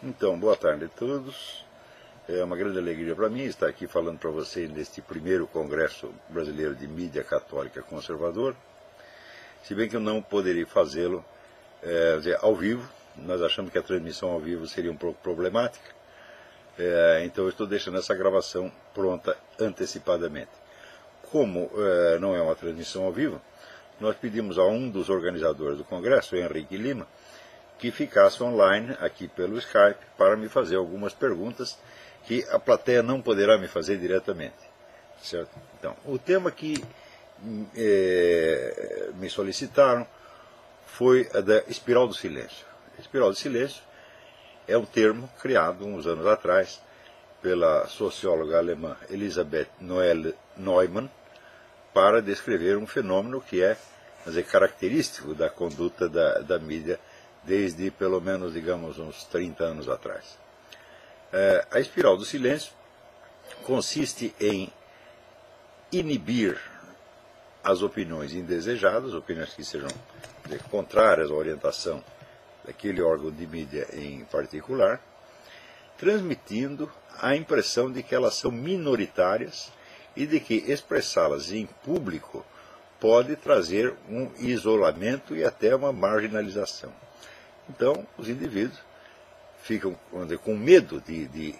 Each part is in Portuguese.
Então, boa tarde a todos. É uma grande alegria para mim estar aqui falando para vocês neste primeiro Congresso Brasileiro de Mídia Católica Conservador. Se bem que eu não poderia fazê-lo ao vivo, nós achamos que a transmissão ao vivo seria um pouco problemática, então eu estou deixando essa gravação pronta antecipadamente. Como não é uma transmissão ao vivo, nós pedimos a um dos organizadores do Congresso, Henrique Lima, que ficasse online aqui pelo Skype para me fazer algumas perguntas que a plateia não poderá me fazer diretamente. Certo? Então, o tema que me solicitaram foi a da espiral do silêncio. A espiral do silêncio é um termo criado uns anos atrás pela socióloga alemã Elisabeth Noelle Neumann para descrever um fenômeno que é, característico da conduta da mídia desde pelo menos, digamos, uns 30 anos atrás. A espiral do silêncio consiste em inibir as opiniões indesejadas, opiniões que sejam contrárias à orientação daquele órgão de mídia em particular, transmitindo a impressão de que elas são minoritárias e de que expressá-las em público pode trazer um isolamento e até uma marginalização. Então, os indivíduos ficam com medo de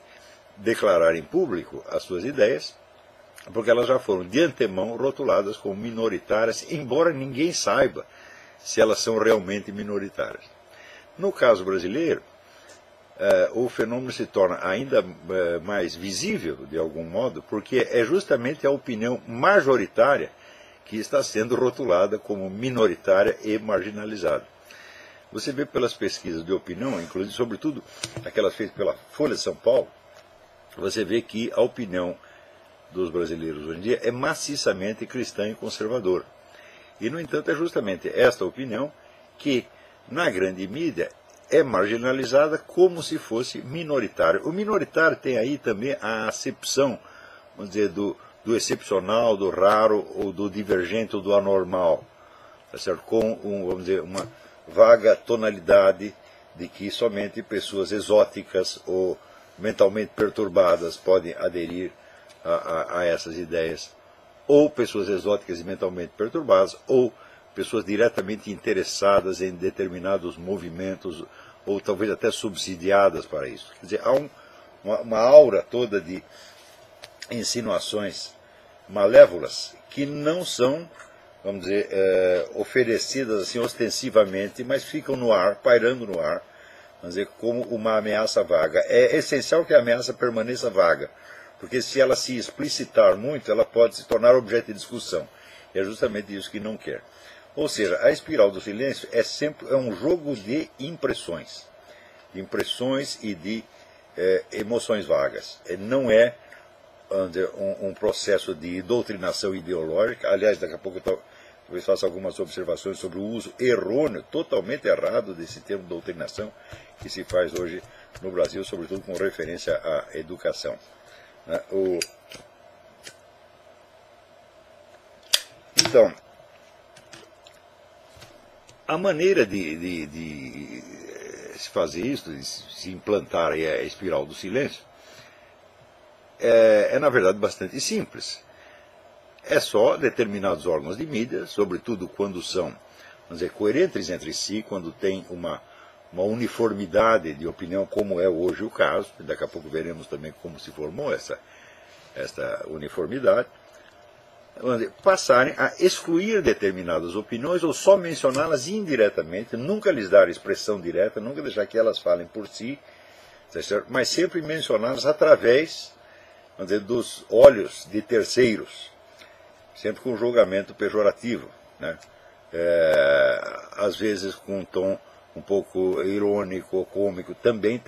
declarar em público as suas ideias, porque elas já foram de antemão rotuladas como minoritárias, embora ninguém saiba se elas são realmente minoritárias. No caso brasileiro, o fenômeno se torna ainda mais visível, de algum modo, porque é justamente a opinião majoritária que está sendo rotulada como minoritária e marginalizada. Você vê pelas pesquisas de opinião, inclusive, sobretudo aquelas feitas pela Folha de São Paulo, você vê que a opinião dos brasileiros hoje em dia é maciçamente cristã e conservadora. E, no entanto, é justamente esta opinião que, na grande mídia, é marginalizada como se fosse minoritária. O minoritário tem aí também a acepção, vamos dizer, do excepcional, do raro, ou do divergente, ou do anormal, tá certo? Com, vamos dizer, uma vaga tonalidade de que somente pessoas exóticas ou mentalmente perturbadas podem aderir a essas ideias, ou pessoas exóticas e mentalmente perturbadas, ou pessoas diretamente interessadas em determinados movimentos, ou talvez até subsidiadas para isso. Quer dizer, há uma aura toda de insinuações malévolas que não são, vamos dizer, oferecidas assim ostensivamente, mas ficam no ar, pairando no ar, vamos dizer, como uma ameaça vaga. É essencial que a ameaça permaneça vaga, porque se ela se explicitar muito, ela pode se tornar objeto de discussão. É justamente isso que não quer. Ou seja, a espiral do silêncio é um jogo de impressões e de emoções vagas. Não é um processo de doutrinação ideológica. Aliás, daqui a pouco eu talvez faça algumas observações sobre o uso errôneo, totalmente errado, desse termo doutrinação que se faz hoje no Brasil, sobretudo com referência à educação. Então, a maneira de se fazer isso, de se implantar a espiral do silêncio, é na verdade bastante simples. É só determinados órgãos de mídia, sobretudo quando são, vamos dizer, coerentes entre si, quando tem uma uniformidade de opinião, como é hoje o caso, e daqui a pouco veremos também como se formou essa uniformidade, passarem a excluir determinadas opiniões ou só mencioná-las indiretamente, nunca lhes dar expressão direta, nunca deixar que elas falem por si, mas sempre mencioná-las através, vamos dizer, dos olhos de terceiros, sempre com julgamento pejorativo, né? Às vezes com um tom um pouco irônico ou cômico. Também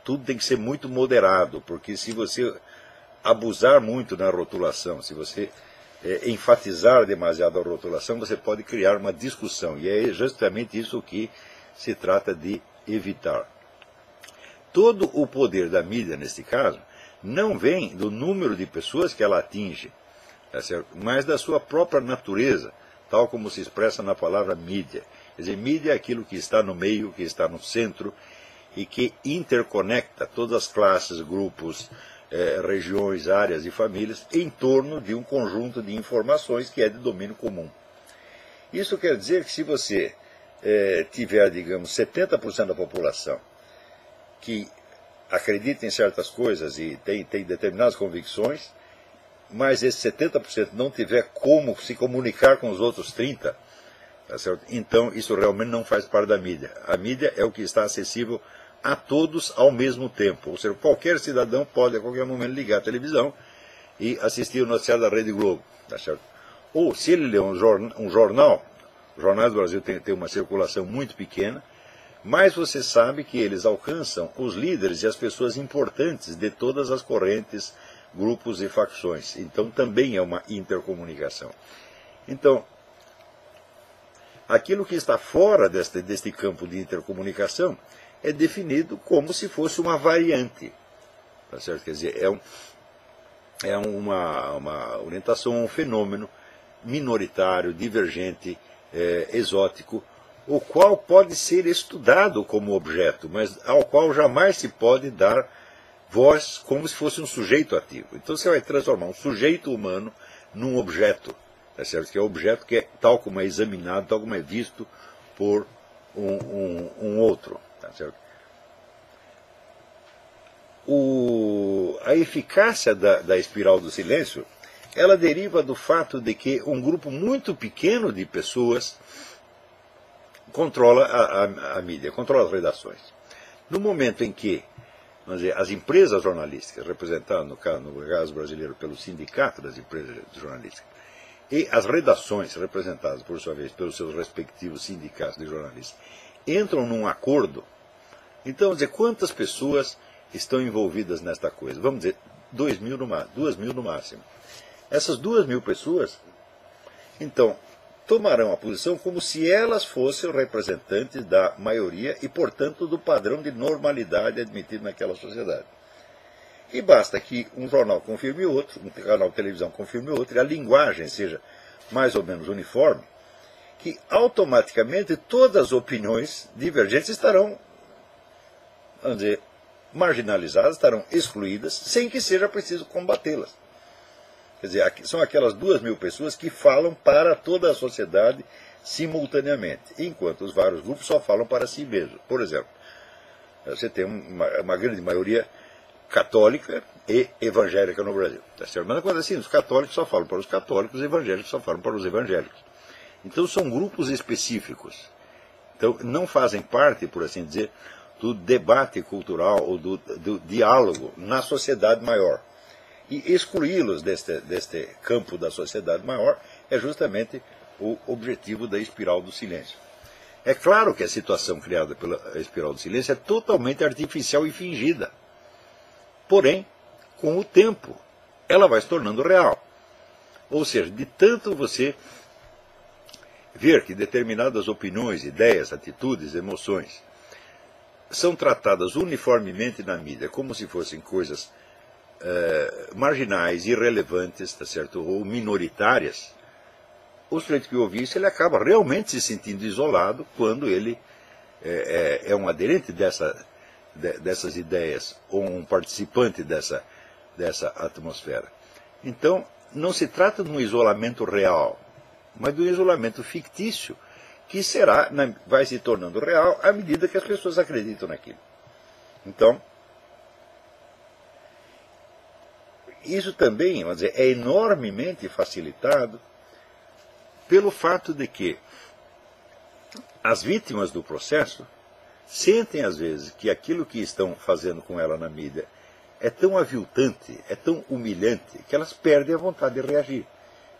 tudo tem que ser muito moderado, porque se você abusar muito na rotulação, se você enfatizar demasiado a rotulação, você pode criar uma discussão, e é justamente isso que se trata de evitar. Todo o poder da mídia, neste caso, não vem do número de pessoas que ela atinge, tá certo? Mas da sua própria natureza, tal como se expressa na palavra mídia. Quer dizer, mídia é aquilo que está no meio, que está no centro, e que interconecta todas as classes, grupos, regiões, áreas e famílias em torno de um conjunto de informações que é de domínio comum. Isso quer dizer que se você tiver, digamos, 70% da população que acredita em certas coisas e tem determinadas convicções, mas esse 70% não tiver como se comunicar com os outros 30%, tá certo? Então isso realmente não faz parte da mídia. A mídia é o que está acessível a todos ao mesmo tempo. Ou seja, qualquer cidadão pode a qualquer momento ligar a televisão e assistir o noticiário da Rede Globo, tá certo? Ou se ele lê um jornal, os jornais do Brasil têm uma circulação muito pequena, mas você sabe que eles alcançam os líderes e as pessoas importantes de todas as correntes, grupos e facções. Então também é uma intercomunicação. Então, aquilo que está fora deste campo de intercomunicação é definido como se fosse uma variante. Tá certo? Quer dizer, é uma orientação, um fenômeno minoritário, divergente, exótico, o qual pode ser estudado como objeto, mas ao qual jamais se pode dar voz como se fosse um sujeito ativo. Então você vai transformar um sujeito humano num objeto, tá certo? Que é um objeto que é tal como é examinado, tal como é visto por um outro. Tá certo? A eficácia da espiral do silêncio, ela deriva do fato de que um grupo muito pequeno de pessoas controla a mídia, controla as redações. No momento em que, vamos dizer, as empresas jornalísticas, representadas no caso brasileiro pelo Sindicato das Empresas Jornalísticas, e as redações, representadas, por sua vez, pelos seus respectivos sindicatos de jornalistas, entram num acordo, então, vamos dizer, quantas pessoas estão envolvidas nesta coisa? Vamos dizer, 2.000 no máximo. Essas 2.000 pessoas, então, tomarão a posição como se elas fossem representantes da maioria e, portanto, do padrão de normalidade admitido naquela sociedade. E basta que um jornal confirme outro, um canal de televisão confirme outro, e a linguagem seja mais ou menos uniforme, que automaticamente todas as opiniões divergentes estarão, vamos dizer, marginalizadas, estarão excluídas, sem que seja preciso combatê-las. Quer dizer, são aquelas 2.000 pessoas que falam para toda a sociedade simultaneamente, enquanto os vários grupos só falam para si mesmos. Por exemplo, você tem uma grande maioria católica e evangélica no Brasil. Tá certo? Mas quando assim, os católicos só falam para os católicos, os evangélicos só falam para os evangélicos. Então são grupos específicos. Então não fazem parte, por assim dizer, do debate cultural ou do diálogo na sociedade maior. E excluí-los deste campo da sociedade maior é justamente o objetivo da espiral do silêncio. É claro que a situação criada pela espiral do silêncio é totalmente artificial e fingida. Porém, com o tempo, ela vai se tornando real. Ou seja, de tanto você ver que determinadas opiniões, ideias, atitudes, emoções são tratadas uniformemente na mídia como se fossem coisas marginais, irrelevantes, tá certo? Ou minoritárias, o sujeito que ouve isso, ele acaba realmente se sentindo isolado quando ele é um aderente dessas ideias, ou um participante dessa atmosfera. Então, não se trata de um isolamento real, mas de um isolamento fictício, que vai se tornando real à medida que as pessoas acreditam naquilo. Então, isso também, vamos dizer, é enormemente facilitado pelo fato de que as vítimas do processo sentem, às vezes, que aquilo que estão fazendo com ela na mídia é tão aviltante, é tão humilhante, que elas perdem a vontade de reagir.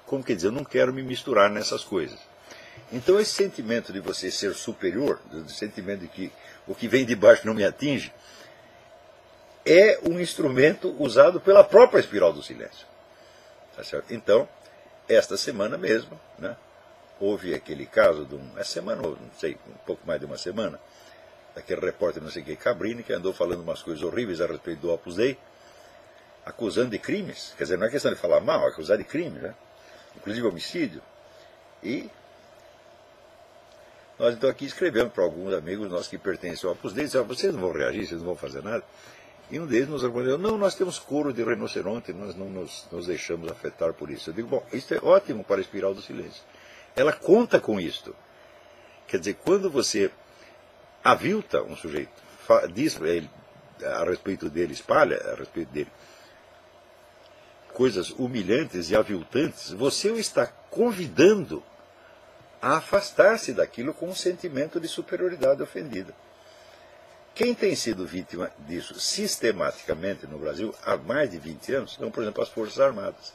Como quer dizer, eu não quero me misturar nessas coisas. Então esse sentimento de você ser superior, o sentimento de que o que vem de baixo não me atinge, é um instrumento usado pela própria espiral do silêncio. Tá certo? Então, esta semana mesmo, né, houve aquele caso não sei, um pouco mais de uma semana, daquele repórter não sei o que, Cabrini, que andou falando umas coisas horríveis a respeito do Opus Dei, acusando de crimes. Quer dizer, não é questão de falar mal, é acusar de crime, né? Inclusive homicídio. E Nós então aqui escrevemos para alguns amigos nossos que pertencem ao Opus Dei, disseram, vocês não vão reagir, vocês não vão fazer nada. E um deles nos respondeu, não, nós temos couro de rinoceronte, nós não nos deixamos afetar por isso. Eu digo, bom, isso é ótimo para a espiral do silêncio. Ela conta com isto. Quer dizer, quando você avilta um sujeito, diz ele, a respeito dele, espalha a respeito dele, coisas humilhantes e aviltantes, você o está convidando a afastar-se daquilo com um sentimento de superioridade ofendida. Quem tem sido vítima disso sistematicamente no Brasil há mais de 20 anos são, por exemplo, as Forças Armadas.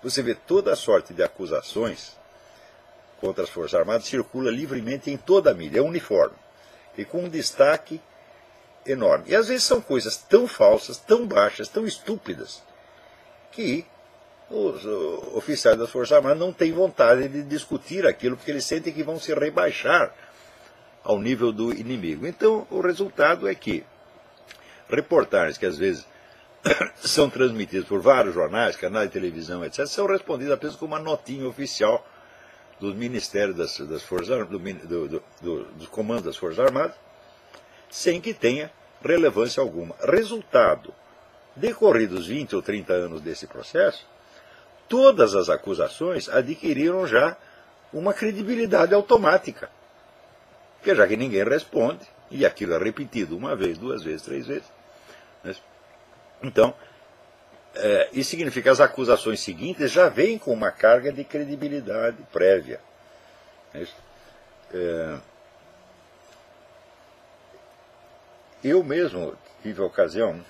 Você vê toda a sorte de acusações contra as Forças Armadas circula livremente em toda a mídia, é uniforme, e com um destaque enorme. E às vezes são coisas tão falsas, tão baixas, tão estúpidas, que os oficiais das Forças Armadas não têm vontade de discutir aquilo, porque eles sentem que vão se rebaixar ao nível do inimigo. Então, o resultado é que reportagens que às vezes são transmitidas por vários jornais, canais de televisão, etc., são respondidas apenas com uma notinha oficial dos ministérios das Forças Armadas, dos comandos das Forças Armadas, sem que tenha relevância alguma. Resultado, decorridos 20 ou 30 anos desse processo, todas as acusações adquiriram já uma credibilidade automática. Porque já que ninguém responde, e aquilo é repetido uma vez, duas vezes, três vezes, né? Então, isso significa que as acusações seguintes já vêm com uma carga de credibilidade prévia. Eu mesmo tive a ocasião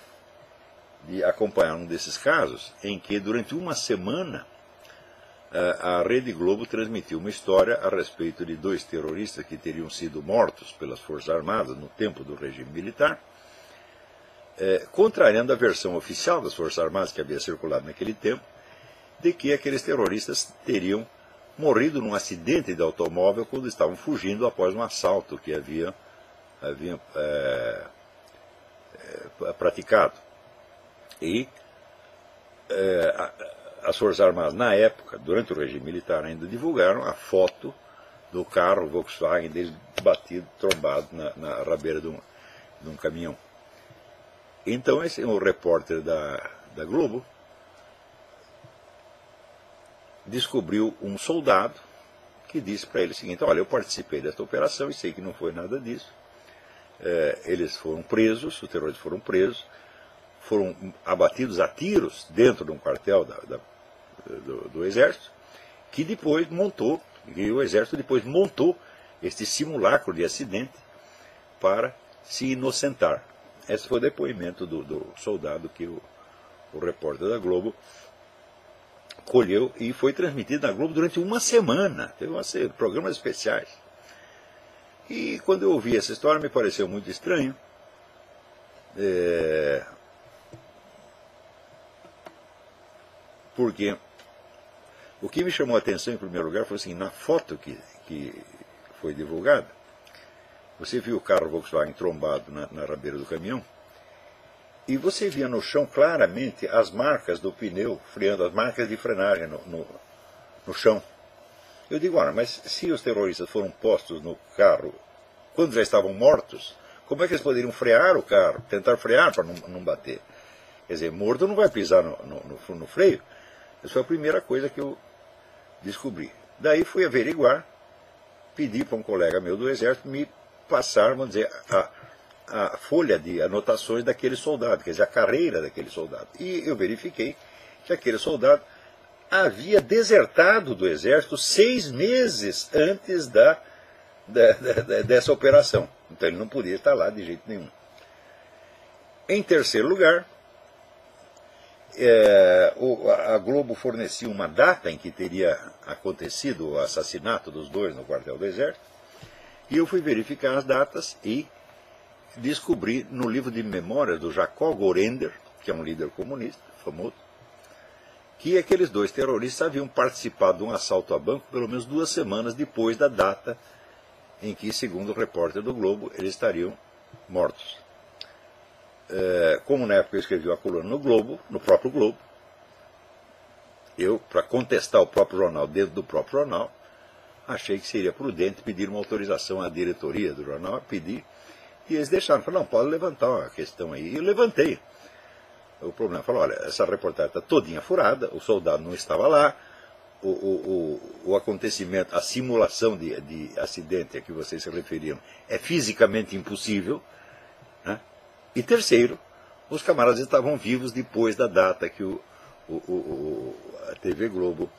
de acompanhar um desses casos em que, durante uma semana, a Rede Globo transmitiu uma história a respeito de dois terroristas que teriam sido mortos pelas Forças Armadas no tempo do regime militar, contrariando a versão oficial das Forças Armadas que havia circulado naquele tempo, de que aqueles terroristas teriam morrido num acidente de automóvel quando estavam fugindo após um assalto que haviam praticado. E as Forças Armadas, na época, durante o regime militar, ainda divulgaram a foto do carro Volkswagen deles batido, trombado na rabeira de um caminhão. Então, o repórter da Globo descobriu um soldado que disse para ele o seguinte, olha, eu participei dessa operação e sei que não foi nada disso. Eles foram presos, os terroristas foram presos, foram abatidos a tiros dentro de um quartel do Exército, que o Exército depois montou este simulacro de acidente para se inocentar. Esse foi o depoimento do soldado que o repórter da Globo colheu e foi transmitido na Globo durante uma semana. Teve programas especiais. E quando eu ouvi essa história me pareceu muito estranho. Porque o que me chamou a atenção em primeiro lugar foi assim, na foto que foi divulgada, você viu o carro Volkswagen trombado na rabeira do caminhão, e você via no chão claramente as marcas do pneu freando, as marcas de frenagem no chão. Eu digo, olha, mas se os terroristas foram postos no carro quando já estavam mortos, como é que eles poderiam frear o carro, tentar frear para não bater? Quer dizer, morto não vai pisar no freio. Essa foi a primeira coisa que eu descobri. Daí fui averiguar, pedi para um colega meu do Exército me passar, vamos dizer, a folha de anotações daquele soldado, quer dizer, a carreira daquele soldado. E eu verifiquei que aquele soldado havia desertado do Exército 6 meses antes dessa operação. Então ele não podia estar lá de jeito nenhum. Em terceiro lugar, a Globo fornecia uma data em que teria acontecido o assassinato dos dois no quartel do Exército, e eu fui verificar as datas e descobri no livro de memórias do Jacob Gorender, que é um líder comunista famoso, que aqueles dois terroristas haviam participado de um assalto a banco pelo menos 2 semanas depois da data em que, segundo o repórter do Globo, eles estariam mortos. Como na época eu escrevi uma coluna no Globo, no próprio Globo, eu, para contestar o próprio jornal dentro do próprio jornal, achei que seria prudente pedir uma autorização à diretoria do jornal, a pedir, e eles deixaram, falaram, não, pode levantar uma questão aí. E eu levantei. O problema, falou, olha, essa reportagem está todinha furada, o soldado não estava lá, o acontecimento, a simulação de acidente a que vocês se referiram é fisicamente impossível, né? E terceiro, os camaradas estavam vivos depois da data que a TV Globo,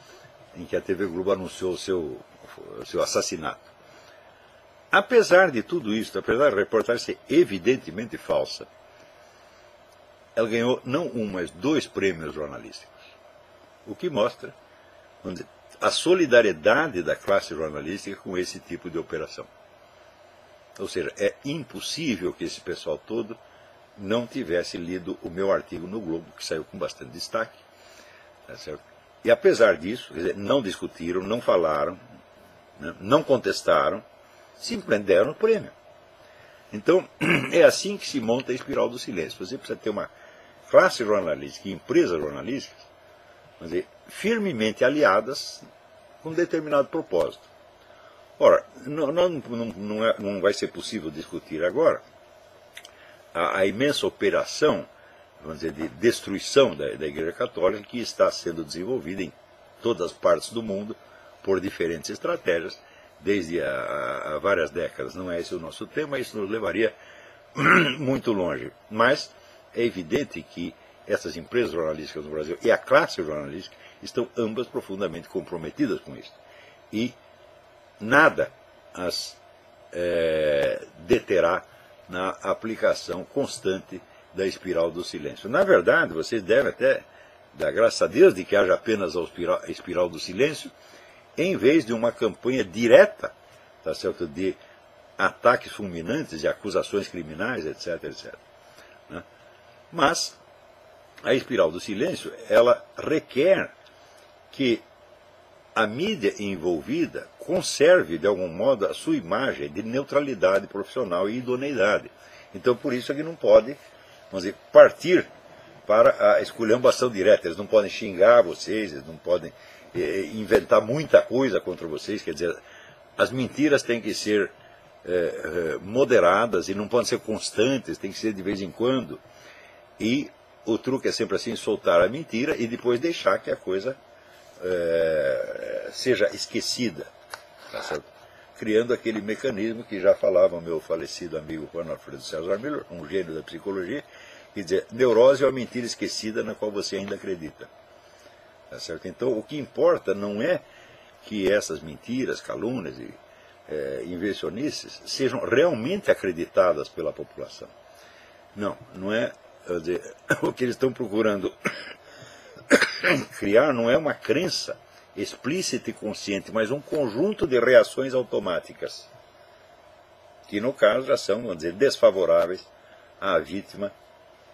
em que a TV Globo anunciou o seu assassinato. Apesar de tudo isso, apesar da reportagem ser evidentemente falsa, ela ganhou não um, mas 2 prêmios jornalísticos. O que mostra, vamos dizer, a solidariedade da classe jornalística com esse tipo de operação. Ou seja, é impossível que esse pessoal todo não tivesse lido o meu artigo no Globo, que saiu com bastante destaque. Tá certo? E apesar disso, quer dizer, não discutiram, não falaram, né, não contestaram, simplesmente deram o prêmio. Então, é assim que se monta a espiral do silêncio. Você precisa ter uma classe jornalística e empresas jornalísticas, vamos dizer, firmemente aliadas com um determinado propósito. Ora, não vai ser possível discutir agora a imensa operação, vamos dizer, de destruição da Igreja Católica que está sendo desenvolvida em todas as partes do mundo por diferentes estratégias, desde há várias décadas. Não é esse o nosso tema, isso nos levaria muito longe. Mas é evidente que essas empresas jornalísticas no Brasil e a classe jornalística estão ambas profundamente comprometidas com isso. E nada as deterá na aplicação constante da espiral do silêncio. Na verdade, vocês devem até dar graças a Deus de que haja apenas a espiral do silêncio, em vez de uma campanha direta, tá certo, de ataques fulminantes, de acusações criminais, etc, etc. Né? Mas a espiral do silêncio, ela requer que a mídia envolvida conserve, de algum modo, a sua imagem de neutralidade profissional e idoneidade. Então, por isso é que não pode, vamos dizer, partir para a esculhambação direta. Eles não podem xingar vocês, eles não podem inventar muita coisa contra vocês. Quer dizer, as mentiras têm que ser moderadas e não podem ser constantes, tem que ser de vez em quando. E o truque é sempre assim, soltar a mentira e depois deixar que a coisa seja esquecida, tá certo? Criando aquele mecanismo que já falava o meu falecido amigo Juan Alfredo César Miller, um gênio da psicologia, que dizia, neurose é uma mentira esquecida na qual você ainda acredita. Tá certo? Então, o que importa não é que essas mentiras, calúnias e invencionices sejam realmente acreditadas pela população. Não é, dizer, o que eles estão procurando criar não é uma crença explícita e consciente, mas um conjunto de reações automáticas, que no caso já são, vamos dizer, desfavoráveis à vítima,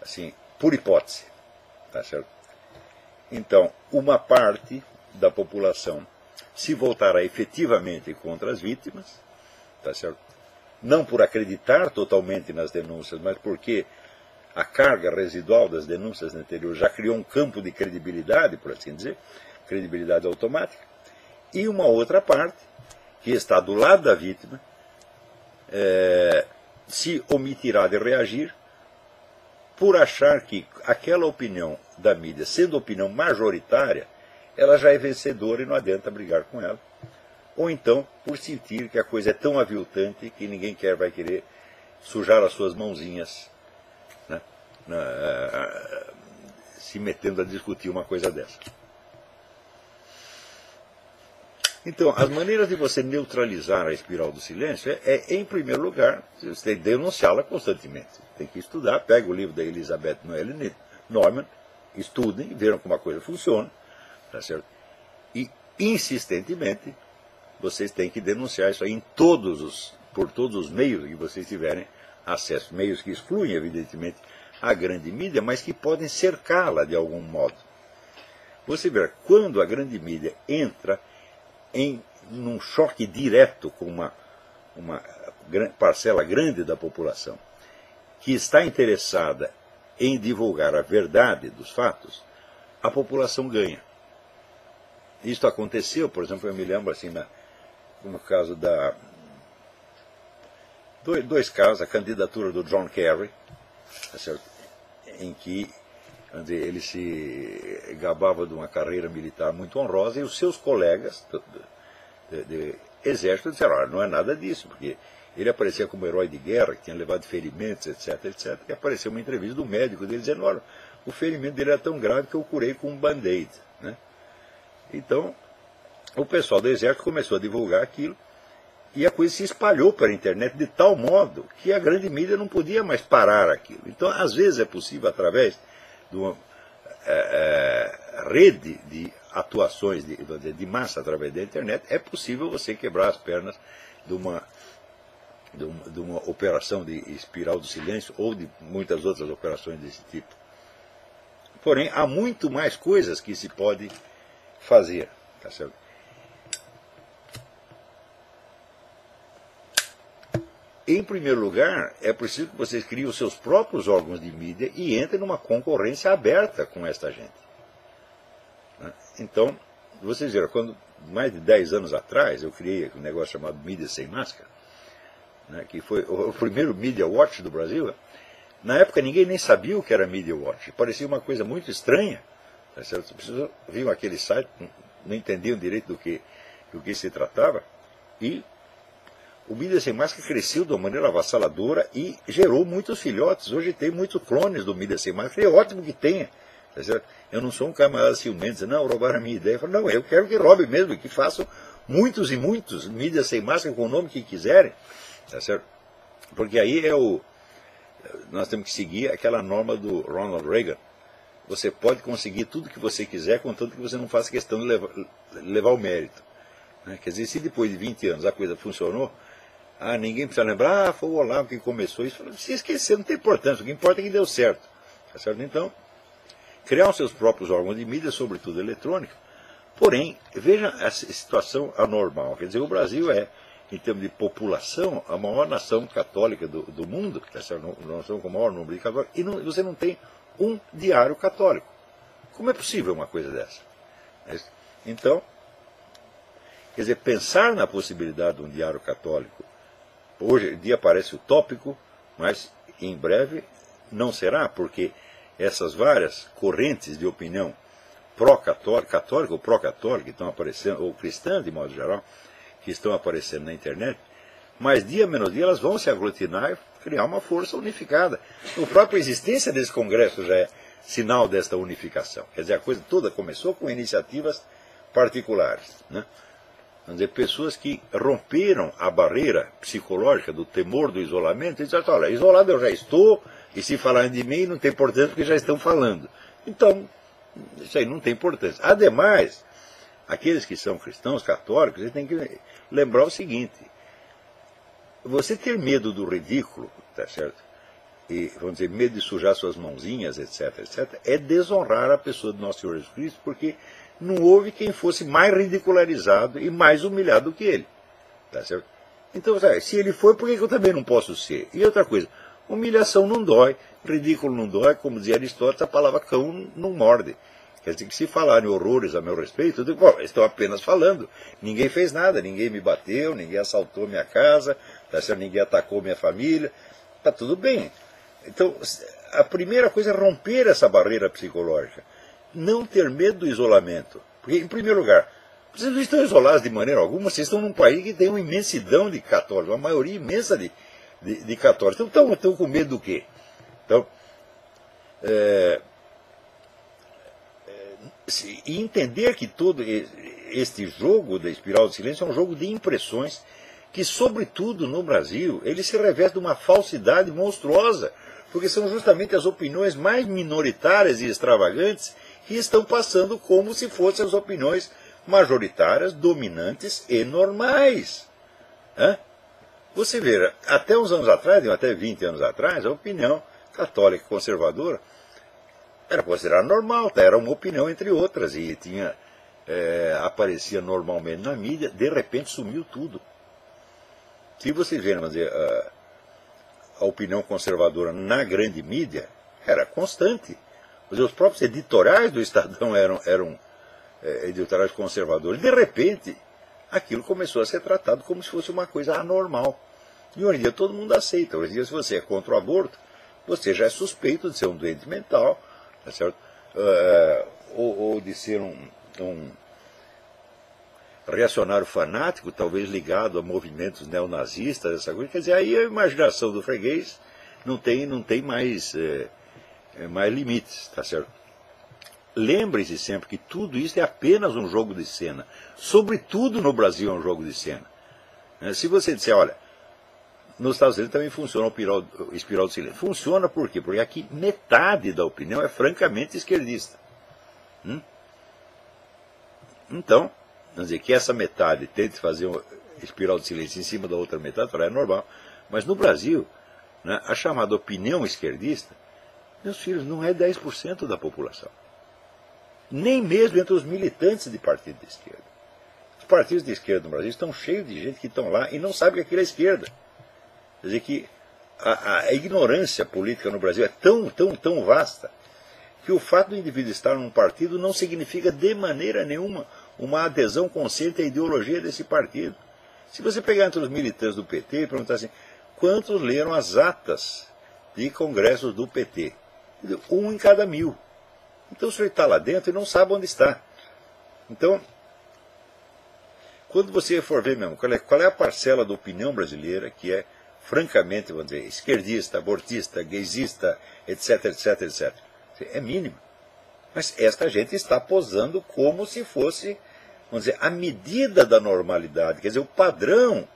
assim, por hipótese. Tá certo? Então, uma parte da população se voltará efetivamente contra as vítimas, tá certo? Não por acreditar totalmente nas denúncias, mas porque a carga residual das denúncias no anterior já criou um campo de credibilidade, por assim dizer, credibilidade automática, e uma outra parte, que está do lado da vítima, se omitirá de reagir por achar que aquela opinião da mídia, sendo opinião majoritária, ela já é vencedora e não adianta brigar com ela. Ou então, por sentir que a coisa é tão aviltante que ninguém vai querer sujar as suas mãozinhas, né, se metendo a discutir uma coisa dessa. Então, as maneiras de você neutralizar a espiral do silêncio em primeiro lugar, você tem que denunciá-la constantemente. Tem que estudar, pega o livro da Elizabeth Noelle Norman, estudem, vejam como a coisa funciona, tá certo? E, insistentemente, vocês têm que denunciar isso aí por todos os meios que vocês tiverem acesso. Meios que excluem, evidentemente, a grande mídia, mas que podem cercá-la de algum modo. Você verá, quando a grande mídia entra num choque direto com uma parcela grande da população que está interessada em divulgar a verdade dos fatos, a população ganha. Isso aconteceu, por exemplo, eu me lembro assim, no caso dois casos, a candidatura do John Kerry, tá certo? Em que ele se gabava de uma carreira militar muito honrosa, e os seus colegas de exército disseram, olha, não é nada disso, porque ele aparecia como herói de guerra, que tinha levado ferimentos, etc, etc, e apareceu uma entrevista do médico dele dizendo, olha, o ferimento dele era tão grave que eu curei com um band-aid, né? Então, o pessoal do exército começou a divulgar aquilo, e a coisa se espalhou para a internet de tal modo que a grande mídia não podia mais parar aquilo. Então, às vezes é possível, através de uma rede de atuações de massa através da internet, é possível você quebrar as pernas de uma operação de espiral do silêncio ou de muitas outras operações desse tipo. Porém, há muito mais coisas que se pode fazer. Tá certo? Em primeiro lugar, é preciso que vocês criem os seus próprios órgãos de mídia e entrem numa concorrência aberta com esta gente. Então, vocês viram, quando mais de 10 anos atrás eu criei um negócio chamado Mídia Sem Máscara, né, que foi o primeiro Media Watch do Brasil. Na época ninguém nem sabia o que era Media Watch, parecia uma coisa muito estranha. Tá certo? As pessoas viam aquele site, não entendiam direito do que se tratava, e o Mídia Sem Máscara cresceu de uma maneira avassaladora e gerou muitos filhotes. Hoje tem muitos clones do Mídia Sem Máscara, e é ótimo que tenha. Tá certo? Eu não sou um camarada ciumento, não, roubaram a minha ideia. Eu falo, não, eu quero que roube mesmo, que façam muitos e muitos Mídia Sem Máscara com o nome que quiserem. Tá certo? Porque aí nós temos que seguir aquela norma do Ronald Reagan. Você pode conseguir tudo que você quiser, contanto que você não faça questão de levar o mérito. Né? Quer dizer, se depois de 20 anos a coisa funcionou, ninguém precisa lembrar, foi o Olavo que começou isso. Se esquecer, não tem importância, o que importa é que deu certo. Tá certo? Então, criar os seus próprios órgãos de mídia, sobretudo eletrônicos. Porém, veja a situação anormal. Quer dizer, o Brasil é, em termos de população, a maior nação católica do mundo, tá certo? Uma nação com o maior número de católicos, e você não tem um diário católico. Como é possível uma coisa dessa? Então, quer dizer, pensar na possibilidade de um diário católico, hoje em dia parece utópico, mas em breve não será, porque essas várias correntes de opinião pró-católica, católica ou pró-católica que estão aparecendo, ou cristãs de modo geral, que estão aparecendo na internet, mas dia menos dia elas vão se aglutinar e criar uma força unificada. A própria existência desse congresso já é sinal desta unificação. Quer dizer, a coisa toda começou com iniciativas particulares, né? Vamos dizer, pessoas que romperam a barreira psicológica do temor do isolamento e disseram, olha, isolado eu já estou, e se falarem de mim não tem importância porque já estão falando. Então, isso aí não tem importância. Ademais, aqueles que são cristãos, católicos, eles têm que lembrar o seguinte, você ter medo do ridículo, tá certo? E, vamos dizer, medo de sujar suas mãozinhas, etc, etc, é desonrar a pessoa do nosso Senhor Jesus Cristo, porque não houve quem fosse mais ridicularizado e mais humilhado do que ele. Tá certo? Então, sabe, se ele foi, por que eu também não posso ser? E outra coisa, humilhação não dói, ridículo não dói, como dizia Aristóteles, a palavra cão não morde. Quer dizer que se falarem horrores a meu respeito, eu digo, bom, estou apenas falando. Ninguém fez nada, ninguém me bateu, ninguém assaltou minha casa, tá certo? Ninguém atacou minha família, está tudo bem. Então, a primeira coisa é romper essa barreira psicológica. Não ter medo do isolamento. Porque, em primeiro lugar, vocês não estão isolados de maneira alguma, vocês estão num país que tem uma imensidão de católicos, uma maioria imensa de católicos. Então, estão com medo do quê? Então, e entender que todo este jogo da espiral do silêncio é um jogo de impressões que, sobretudo no Brasil, ele se reveste de uma falsidade monstruosa, porque são justamente as opiniões mais minoritárias e extravagantes que estão passando como se fossem as opiniões majoritárias, dominantes e normais. Você vê, até uns anos atrás, até 20 anos atrás, a opinião católica conservadora era considerada normal, era uma opinião entre outras, e aparecia normalmente na mídia, de repente sumiu tudo. Se você vê, vamos dizer, a opinião conservadora na grande mídia, era constante. Os próprios editoriais do Estadão eram editoriais conservadores. De repente, aquilo começou a ser tratado como se fosse uma coisa anormal. E hoje em dia todo mundo aceita. Hoje em dia, se você é contra o aborto, você já é suspeito de ser um doente mental, tá certo? Ou de ser um reacionário fanático, talvez ligado a movimentos neonazistas, essa coisa. Quer dizer, aí a imaginação do freguês não tem mais limites, tá certo? Lembre-se sempre que tudo isso é apenas um jogo de cena. Sobretudo no Brasil é um jogo de cena. Se você disser, olha, nos Estados Unidos também funciona o espiral do silêncio. Funciona por quê? Porque aqui metade da opinião é francamente esquerdista. Então, vamos dizer que essa metade tente fazer um espiral de silêncio em cima da outra metade, é normal. Mas no Brasil, né, a chamada opinião esquerdista, meus filhos, não é 10% da população. Nem mesmo entre os militantes de partidos de esquerda. Os partidos de esquerda no Brasil estão cheios de gente que estão lá e não sabe que aquilo é esquerda. Quer dizer que a ignorância política no Brasil é tão vasta que o fato do indivíduo estar num partido não significa de maneira nenhuma uma adesão consciente à ideologia desse partido. Se você pegar entre os militantes do PT e perguntar assim, quantos leram as atas de congressos do PT? Um em cada 1000. Então o senhor está lá dentro e não sabe onde está. Então, quando você for ver mesmo qual é a parcela da opinião brasileira que é francamente, vamos dizer, esquerdista, abortista, gaysista, etc, etc, etc, é mínima. Mas esta gente está posando como se fosse, vamos dizer, a medida da normalidade, quer dizer, o padrão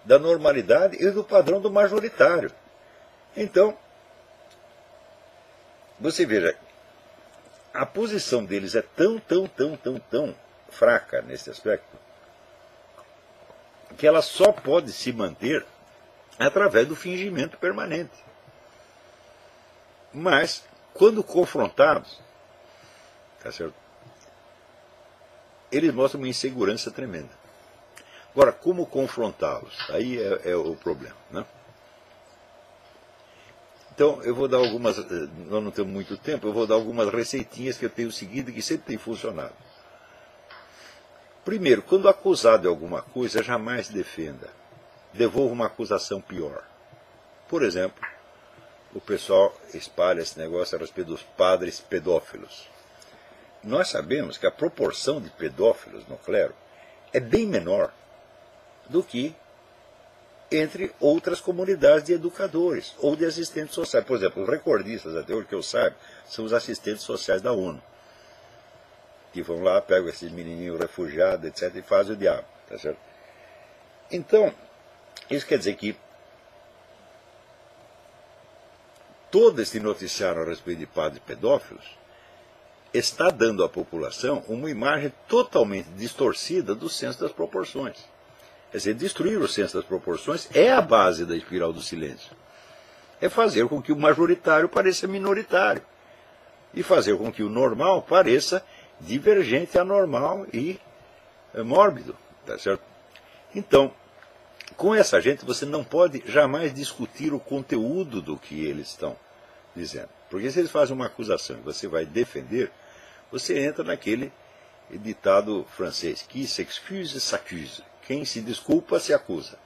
da normalidade e do padrão do majoritário. Então, você veja, a posição deles é tão fraca nesse aspecto, que ela só pode se manter através do fingimento permanente. Mas, quando confrontados, tá certo? Eles mostram uma insegurança tremenda. Agora, como confrontá-los? Aí é o problema, né? Então, eu vou dar algumas, nós não temos muito tempo, eu vou dar algumas receitinhas que eu tenho seguido e que sempre tem funcionado. Primeiro, quando acusado de alguma coisa, jamais defenda. Devolva uma acusação pior. Por exemplo, o pessoal espalha esse negócio a respeito dos padres pedófilos. Nós sabemos que a proporção de pedófilos no clero é bem menor do que entre outras comunidades de educadores ou de assistentes sociais. Por exemplo, os recordistas, até hoje que eu saiba, são os assistentes sociais da ONU, que vão lá, pegam esses menininhos refugiados, etc., e fazem o diabo. Tá certo? Então, isso quer dizer que todo esse noticiário a respeito de padres pedófilos está dando à população uma imagem totalmente distorcida do senso das proporções. Quer dizer, destruir o senso das proporções é a base da espiral do silêncio. É fazer com que o majoritário pareça minoritário. E fazer com que o normal pareça divergente, anormal e mórbido. Tá certo? Então, com essa gente você não pode jamais discutir o conteúdo do que eles estão dizendo. Porque se eles fazem uma acusação e você vai defender, você entra naquele ditado francês, qui s'excuse s'accuse. Quem se desculpa se acusa.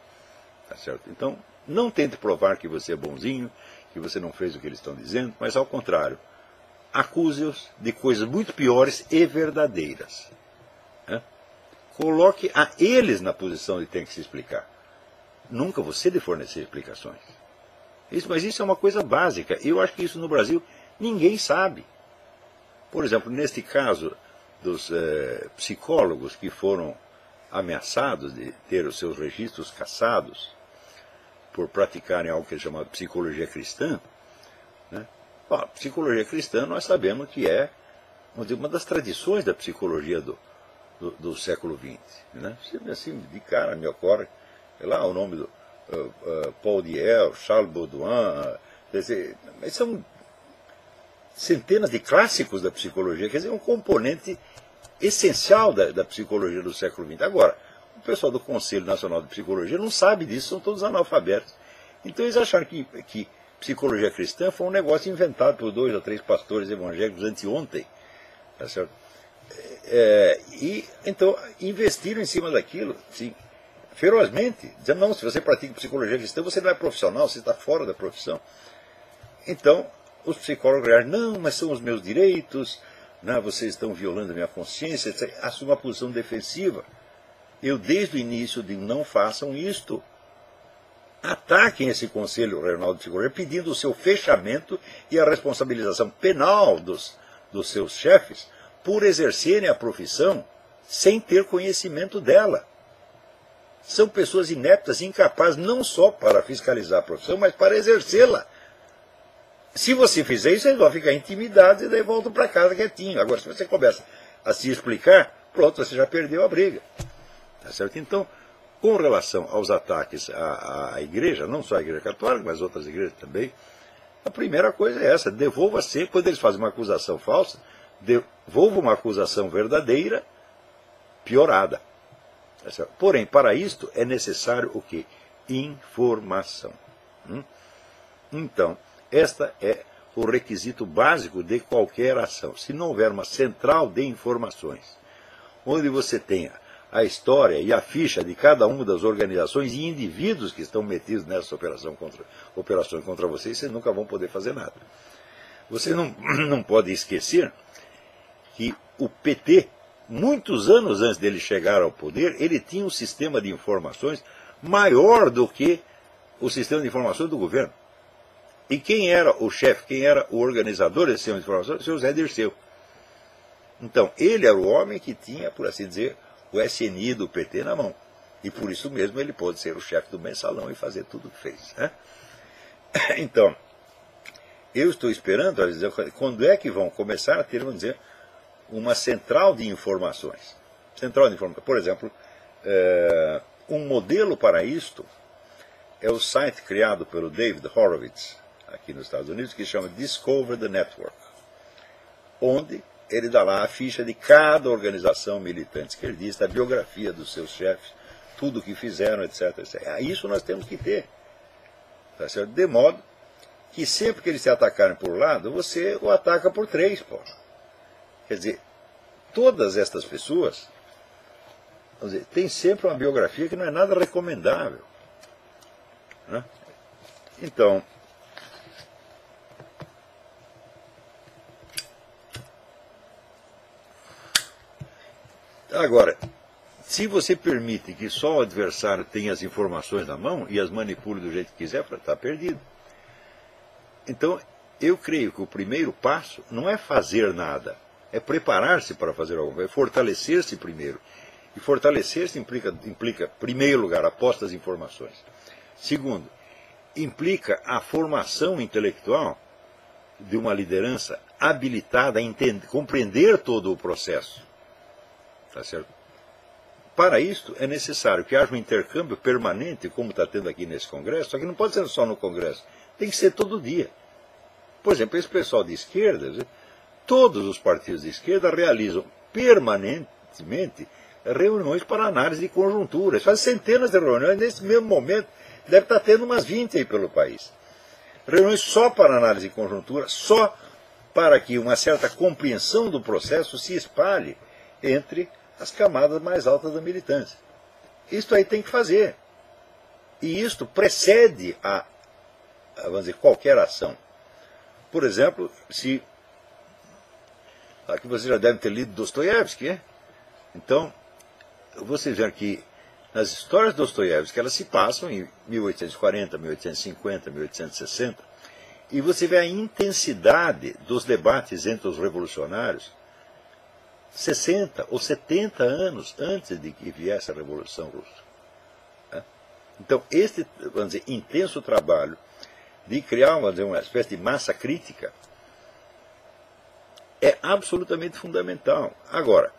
Tá certo? Então, não tente provar que você é bonzinho, que você não fez o que eles estão dizendo, mas ao contrário, acuse-os de coisas muito piores e verdadeiras. Né? Coloque a eles na posição de ter que se explicar. Nunca você de fornecer explicações. Mas isso é uma coisa básica. Eu acho que isso no Brasil ninguém sabe. Por exemplo, neste caso dos psicólogos que foram ameaçados de ter os seus registros cassados por praticarem algo que é chamado psicologia cristã, né? Bom, psicologia cristã nós sabemos que é uma das tradições da psicologia do século XX. Né? Assim, de cara me ocorre lá o nome do Paul Diel, Charles Baudouin, são centenas de clássicos da psicologia, quer dizer, um componente essencial da psicologia do século XX. Agora, o pessoal do Conselho Nacional de Psicologia não sabe disso, são todos analfabetos. Então eles acharam que psicologia cristã foi um negócio inventado por 2 ou 3 pastores evangélicos anteontem. Tá certo? e então investiram em cima daquilo, sim, ferozmente, dizendo, não, se você pratica psicologia cristã, você não é profissional, você está fora da profissão. Então, os psicólogos reagem, não, mas são os meus direitos, não, vocês estão violando a minha consciência, etc. Assume uma posição defensiva. Eu, desde o início, digo, não façam isto. Ataquem esse Conselho Regional de Psicologia pedindo o seu fechamento e a responsabilização penal dos seus chefes por exercerem a profissão sem ter conhecimento dela. São pessoas ineptas e incapazes não só para fiscalizar a profissão, mas para exercê-la. Se você fizer isso, eles vão ficar intimidados e daí voltam para casa quietinho. Agora, se você começa a se explicar, pronto, você já perdeu a briga. Tá certo? Então, com relação aos ataques à igreja, não só a igreja católica, mas outras igrejas também, a primeira coisa é essa, devolva sempre, quando eles fazem uma acusação falsa, devolva uma acusação verdadeira, piorada. Tá certo? Porém, para isto é necessário o quê? Informação. Então, este é o requisito básico de qualquer ação. Se não houver uma central de informações, onde você tenha a história e a ficha de cada uma das organizações e indivíduos que estão metidos nessa operações contra vocês, vocês nunca vão poder fazer nada. Você não pode esquecer que o PT, muitos anos antes dele chegar ao poder, ele tinha um sistema de informações maior do que o sistema de informações do governo. E quem era o chefe, quem era o organizador desse sistema de informações? O senhor Zé Dirceu. Então, ele era o homem que tinha, por assim dizer, o SNI do PT na mão. E por isso mesmo ele pôde ser o chefe do mensalão e fazer tudo o que fez. Né? Então, eu estou esperando, quando é que vão começar a ter, vamos dizer, uma central de informações. Central de informações. Por exemplo, um modelo para isto é o site criado pelo David Horowitz, aqui nos Estados Unidos, que se chama Discover the Network, onde ele dá lá a ficha de cada organização militante esquerdista, a biografia dos seus chefes, tudo o que fizeram, etc, etc. Isso nós temos que ter. Tá certo? De modo que sempre que eles se atacarem por um lado, você o ataca por três. Pô. Quer dizer, todas estas pessoas, vamos dizer, têm sempre uma biografia que não é nada recomendável. Né? Então, agora, se você permite que só o adversário tenha as informações na mão e as manipule do jeito que quiser, está perdido. Então, eu creio que o primeiro passo não é fazer nada, é preparar-se para fazer alguma coisa, é fortalecer-se primeiro. E fortalecer-se implica, em primeiro lugar, a posse das informações. Segundo, implica a formação intelectual de uma liderança habilitada a compreender todo o processo. Tá certo? Para isto é necessário que haja um intercâmbio permanente, como está tendo aqui nesse Congresso, só que não pode ser só no Congresso, tem que ser todo dia. Por exemplo, esse pessoal de esquerda, todos os partidos de esquerda realizam permanentemente reuniões para análise de conjuntura. Eles fazem centenas de reuniões, nesse mesmo momento deve estar tendo umas 20 aí pelo país. Reuniões só para análise de conjuntura, só para que uma certa compreensão do processo se espalhe entre as camadas mais altas da militância. Isto aí tem que fazer. E isto precede vamos dizer, qualquer ação. Por exemplo, aqui vocês já devem ter lido Dostoiévski, então, vocês veem que nas histórias de Dostoiévski, elas se passam em 1840, 1850, 1860, e você vê a intensidade dos debates entre os revolucionários 60 ou 70 anos antes de que viesse a Revolução Russa. Então, este, vamos dizer, intenso trabalho de criar, vamos dizer, uma espécie de massa crítica é absolutamente fundamental. Agora,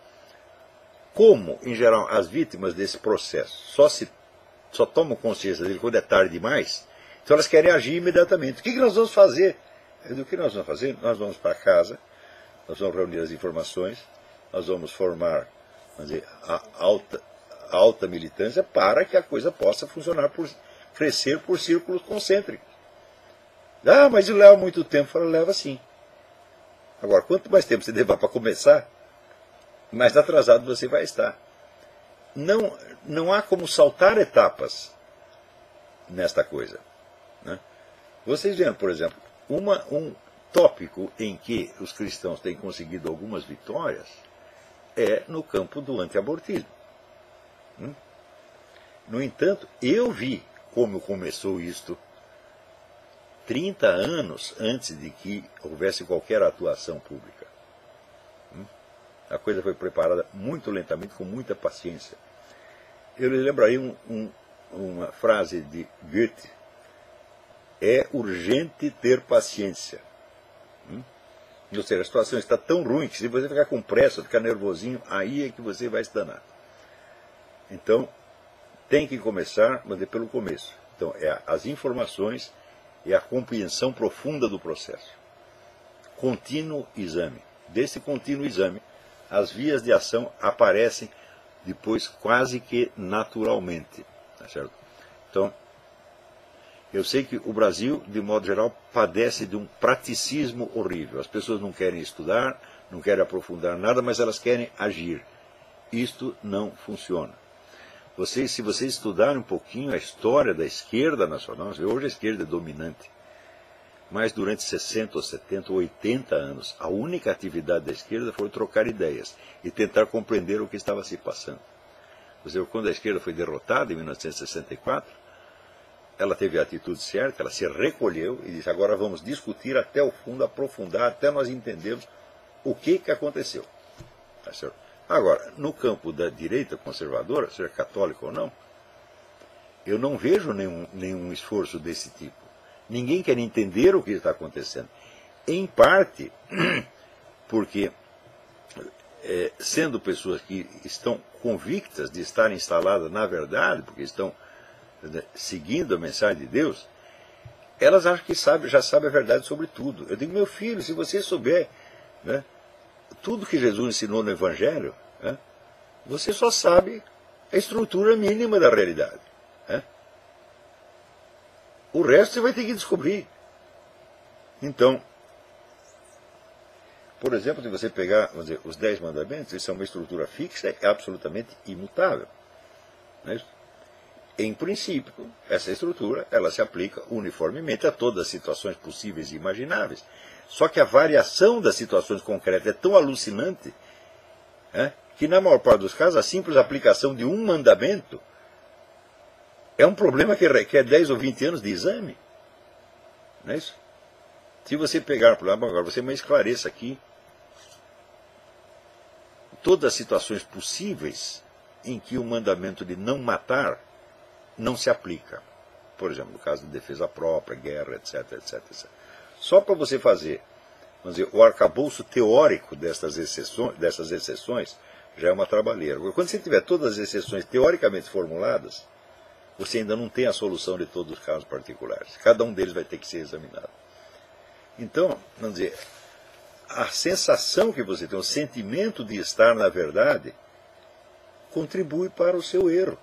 como, em geral, as vítimas desse processo só tomam consciência dele quando é tarde demais, então elas querem agir imediatamente. O que nós vamos fazer? Do que nós vamos fazer? Nós vamos para casa, nós vamos reunir as informações, nós vamos formar, vamos dizer, a alta militância para que a coisa possa funcionar, crescer por círculos concêntricos. Ah, mas isso leva muito tempo. Leva sim. Agora, quanto mais tempo você levar para começar, mais atrasado você vai estar. Não há como saltar etapas nesta coisa, né? Vocês veem, por exemplo, um tópico em que os cristãos têm conseguido algumas vitórias é no campo do antiabortismo. No entanto, eu vi como começou isto 30 anos antes de que houvesse qualquer atuação pública. A coisa foi preparada muito lentamente, com muita paciência. Eu lhe lembraria uma frase de Goethe: é urgente ter paciência. Ou seja, a situação está tão ruim que se você ficar com pressa, ficar nervosinho, aí é que você vai se danar. Então, tem que começar, mas é pelo começo. Então, é as informações e a compreensão profunda do processo. Contínuo exame. Desse contínuo exame, as vias de ação aparecem depois quase que naturalmente. Tá certo? Então, eu sei que o Brasil, de modo geral, padece de um praticismo horrível. As pessoas não querem estudar, não querem aprofundar nada, mas elas querem agir. Isto não funciona. Se vocês estudarem um pouquinho a história da esquerda nacional, hoje a esquerda é dominante, mas durante 60, ou 70, ou 80 anos, a única atividade da esquerda foi trocar ideias e tentar compreender o que estava se passando. Quando a esquerda foi derrotada em 1964, ela teve a atitude certa, ela se recolheu e disse: agora vamos discutir até o fundo, aprofundar, até nós entendermos o que aconteceu. Tá certo? Agora, no campo da direita conservadora, seja católica ou não, eu não vejo nenhum esforço desse tipo. Ninguém quer entender o que está acontecendo. Em parte, porque, sendo pessoas que estão convictas de estar instaladas na verdade, porque estão seguindo a mensagem de Deus, elas acham que já sabem a verdade sobre tudo. Eu digo: meu filho, se você souber, né, tudo que Jesus ensinou no Evangelho, né, você só sabe a estrutura mínima da realidade. Né? O resto você vai ter que descobrir. Então, por exemplo, se você pegar, vamos dizer, os 10 mandamentos, eles são uma estrutura fixa e absolutamente imutável. Não é isso? Em princípio, essa estrutura ela se aplica uniformemente a todas as situações possíveis e imagináveis. Só que a variação das situações concretas é tão alucinante, que na maior parte dos casos a simples aplicação de um mandamento é um problema que requer 10 ou 20 anos de exame. Não é isso? Se você pegar, por exemplo, agora você me esclareça aqui todas as situações possíveis em que o mandamento de não matar não se aplica. Por exemplo, no caso de defesa própria, guerra, etc, etc, etc. Só para você fazer, vamos dizer, o arcabouço teórico dessas exceções já é uma trabalheira. Quando você tiver todas as exceções teoricamente formuladas, você ainda não tem a solução de todos os casos particulares. Cada um deles vai ter que ser examinado. Então, vamos dizer, a sensação que você tem, o sentimento de estar na verdade, contribui para o seu erro.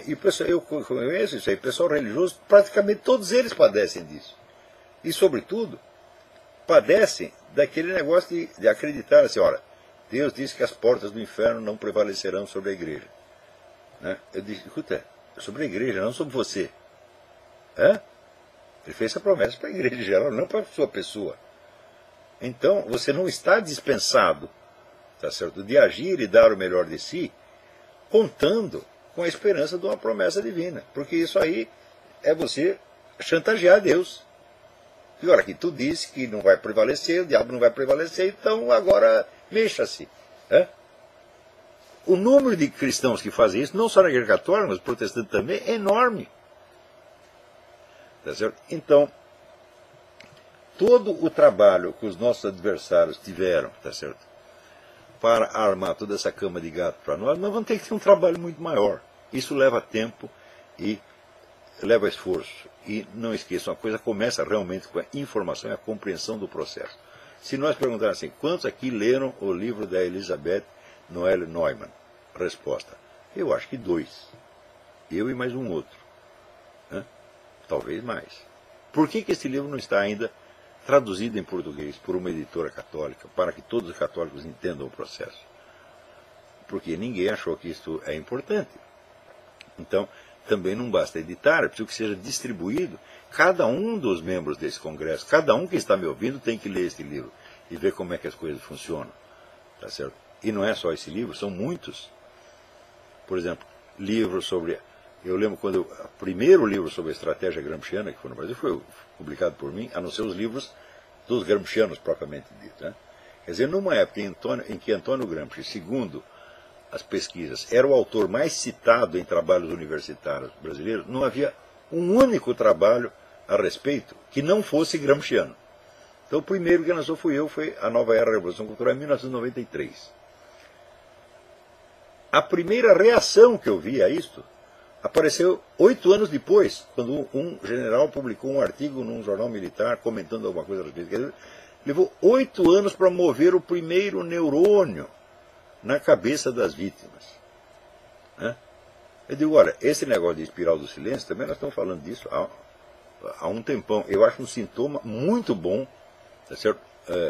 E eu conheço isso aí, o pessoal religioso, praticamente todos eles padecem disso. E, sobretudo, padecem daquele negócio de acreditar assim: olha, Deus disse que as portas do inferno não prevalecerão sobre a igreja. Eu disse: escuta, sobre a igreja, não sobre você. Ele fez essa promessa para a igreja em geral, não para a sua pessoa. Então, você não está dispensado, tá certo, de agir e dar o melhor de si, contando com a esperança de uma promessa divina. Porque isso aí é você chantagear Deus. E olha, que tu disse que não vai prevalecer, o diabo não vai prevalecer, então agora mexa-se. O número de cristãos que fazem isso, não só na igreja católica, mas protestante também, é enorme. Tá certo? Então, todo o trabalho que os nossos adversários tiveram, tá certo, para armar toda essa cama de gato para nós vamos ter que ter um trabalho muito maior. Isso leva tempo e leva esforço. E não esqueçam, a coisa começa realmente com a informação e a compreensão do processo. Se nós perguntarmos assim: quantos aqui leram o livro da Elizabeth Noelle Neumann? Resposta: eu acho que 2. Eu e mais um outro. Talvez mais. Por que esse livro não está ainda traduzida em português por uma editora católica, para que todos os católicos entendam o processo. Porque ninguém achou que isso é importante. Então, também não basta editar, é preciso que seja distribuído. Cada um dos membros desse congresso, cada um que está me ouvindo tem que ler esse livro e ver como é que as coisas funcionam. Tá certo? E não é só esse livro, são muitos. Por exemplo, livros sobre... Eu lembro quando o primeiro livro sobre a estratégia gramsciana, que foi no Brasil, foi publicado por mim, a não ser os livros dos gramscianos propriamente dito. Né? Quer dizer, numa época em que Antônio Gramsci, segundo as pesquisas, era o autor mais citado em trabalhos universitários brasileiros, não havia um único trabalho a respeito que não fosse gramsciano. Então o primeiro que lançou fui eu, foi A Nova Era da Revolução Cultural, em 1993. A primeira reação que eu vi a isto apareceu 8 anos depois, quando um general publicou um artigo num jornal militar comentando alguma coisa a respeito. Levou 8 anos para mover o primeiro neurônio na cabeça das vítimas. Né? Eu digo, olha, esse negócio de espiral do silêncio, também nós estamos falando disso há um tempão. Eu acho um sintoma muito bom, tá certo?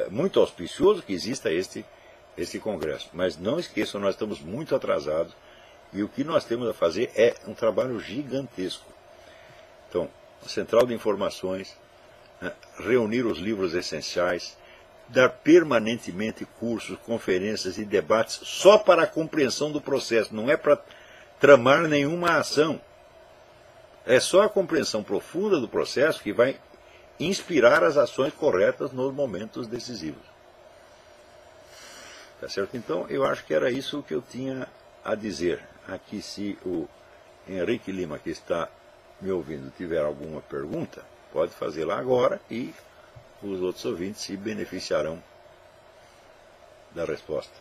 Muito auspicioso que exista este congresso. Mas não esqueçam, nós estamos muito atrasados e o que nós temos a fazer é um trabalho gigantesco. Então, a central de informações, né, reunir os livros essenciais, dar permanentemente cursos, conferências e debates só para a compreensão do processo, não é para tramar nenhuma ação. É só a compreensão profunda do processo que vai inspirar as ações corretas nos momentos decisivos. Tá certo? Então, eu acho que era isso que eu tinha a dizer. Aqui, se o Henrique Lima, que está me ouvindo, tiver alguma pergunta, pode fazê-la agora e os outros ouvintes se beneficiarão da resposta.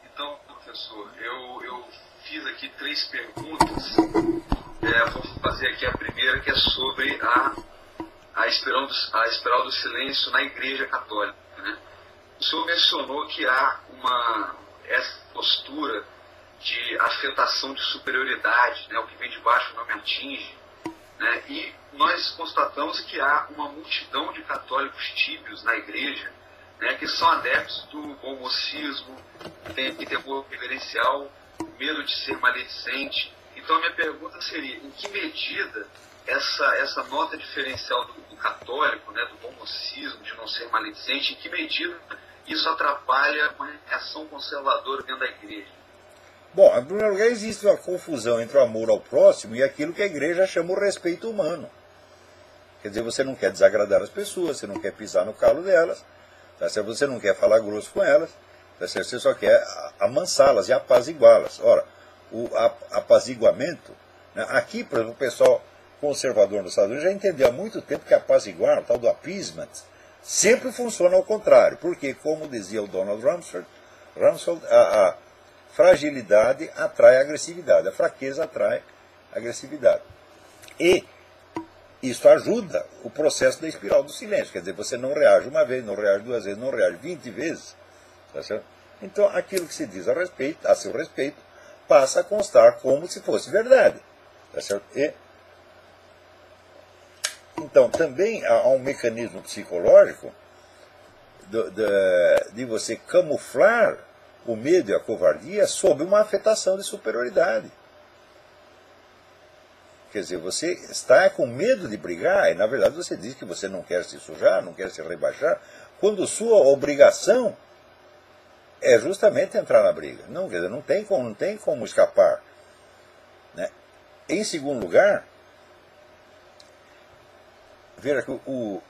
Então, professor, eu fiz aqui 3 perguntas. Vou fazer aqui a primeira, que é sobre a espiral do silêncio na Igreja Católica. Né? O senhor mencionou que há essa postura de afetação de superioridade, né? O que vem de baixo não me atinge. Né? E nós constatamos que há uma multidão de católicos tíbios na igreja, né, que são adeptos do bom mocismo, que tem temor reverencial, medo de ser maledicente. Então a minha pergunta seria, em que medida essa nota diferencial do católico, né, do bom mocismo, de não ser maledicente, em que medida isso atrapalha uma reação conservadora dentro da igreja? Bom, em primeiro lugar, existe uma confusão entre o amor ao próximo e aquilo que a igreja chama o respeito humano. Quer dizer, você não quer desagradar as pessoas, você não quer pisar no calo delas, tá certo? Você não quer falar grosso com elas, tá certo? Você só quer amansá-las e apaziguá-las. Ora, o apaziguamento, né? Aqui, por exemplo, o pessoal conservador nos Estados Unidos já entendeu há muito tempo que apaziguar, o tal do appeasement, sempre funciona ao contrário. Porque, como dizia o Donald Rumsfeld, a fragilidade atrai agressividade, a fraqueza atrai agressividade. E isso ajuda o processo da espiral do silêncio. Quer dizer, você não reage uma vez, não reage 2 vezes, não reage 20 vezes. Tá certo? Então, aquilo que se diz a seu respeito passa a constar como se fosse verdade. Tá certo? Então, também há um mecanismo psicológico de você camuflar o medo e a covardia sob uma afetação de superioridade. Quer dizer, você está com medo de brigar, e na verdade você diz que você não quer se sujar, não quer se rebaixar, quando sua obrigação é justamente entrar na briga. Não, quer dizer, não tem como escapar. Né? Em segundo lugar, veja que o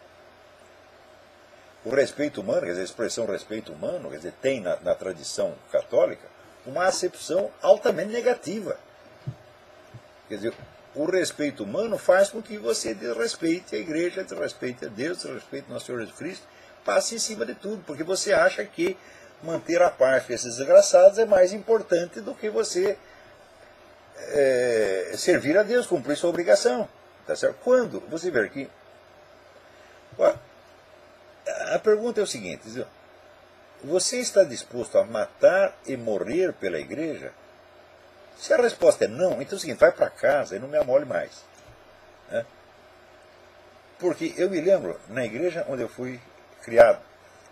respeito humano, quer dizer, a expressão respeito humano, quer dizer, tem na tradição católica uma acepção altamente negativa. Quer dizer, o respeito humano faz com que você desrespeite a igreja, desrespeite a Deus, desrespeite Nosso Senhor Jesus Cristo, passe em cima de tudo, porque você acha que manter a paz com esses desgraçados é mais importante do que você servir a Deus, cumprir sua obrigação. Tá certo? Quando você vê aqui, a pergunta é o seguinte: você está disposto a matar e morrer pela igreja? Se a resposta é não, então é o seguinte, vai para casa e não me amole mais. Né? Porque eu me lembro, na igreja onde eu fui criado,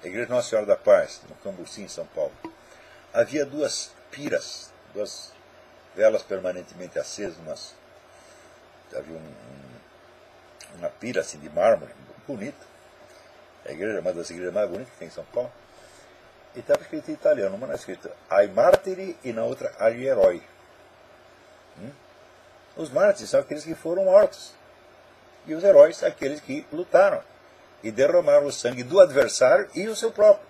a Igreja Nossa Senhora da Paz, no Cambuci, em São Paulo, havia duas piras, duas velas permanentemente acesas, havia uma pira assim de mármore, bonita. A igreja, uma das igrejas mais bonitas que tem em São Paulo. E estava escrito em italiano, uma escrita ai martiri e na outra agli eroi. Os mártires são aqueles que foram mortos. E os heróis, aqueles que lutaram e derramaram o sangue do adversário e o seu próprio.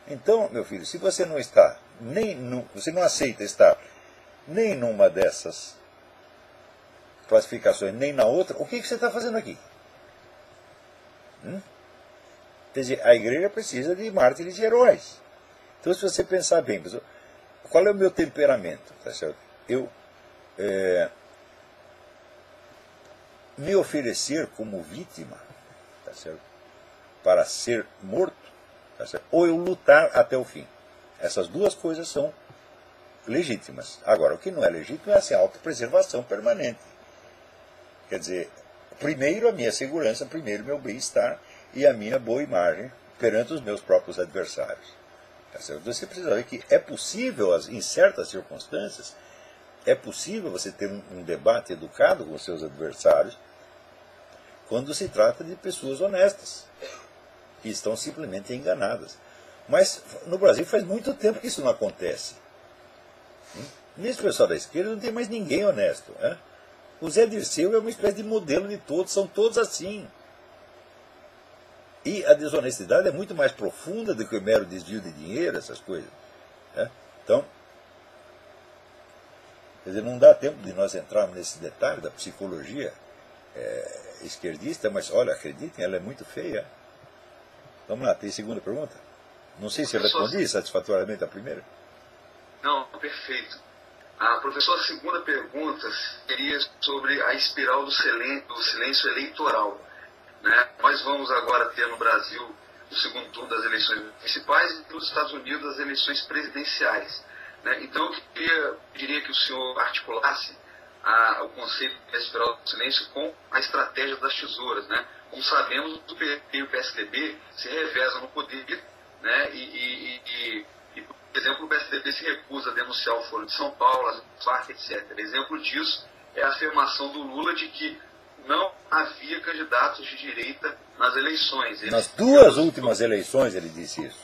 Então, meu filho, se você não está, você não aceita estar nem numa dessas classificações, nem na outra, o que você está fazendo aqui? Quer dizer, a igreja precisa de mártires e heróis. Então, se você pensar bem, pessoal, qual é o meu temperamento? Tá certo? Eu me oferecer como vítima, tá certo? Para ser morto, tá certo? Ou eu lutar até o fim. Essas duas coisas são legítimas. Agora, o que não é legítimo é essa autopreservação permanente. Quer dizer, primeiro a minha segurança, primeiro o meu bem-estar e a minha boa imagem perante os meus próprios adversários. Tá certo? Você precisa ver que é possível, em certas circunstâncias, é possível você ter um debate educado com os seus adversários quando se trata de pessoas honestas, que estão simplesmente enganadas. Mas no Brasil faz muito tempo que isso não acontece. Nesse pessoal da esquerda não tem mais ninguém honesto. O Zé Dirceu é uma espécie de modelo de todos, são todos assim. E a desonestidade é muito mais profunda do que o mero desvio de dinheiro, essas coisas. Então, quer dizer, não dá tempo de nós entrarmos nesse detalhe da psicologia esquerdista, mas olha, acreditem, ela é muito feia. Vamos lá, tem segunda pergunta? Não sei se eu respondi satisfatoriamente a primeira. Não, perfeito. Professor, a segunda pergunta seria sobre a espiral do silêncio eleitoral. Né? Nós vamos agora ter no Brasil o segundo turno das eleições municipais e nos Estados Unidos as eleições presidenciais. Né? Então eu diria que o senhor articulasse o conceito da espiral do silêncio com a estratégia das tesouras. Né? Como sabemos, o PT e o PSDB se revezam no poder, né? Por exemplo, o PSDB se recusa a denunciar o Foro de São Paulo, as Farc, etc. Exemplo disso é a afirmação do Lula de que não havia candidatos de direita nas eleições. Nas duas últimas eleições ele disse isso.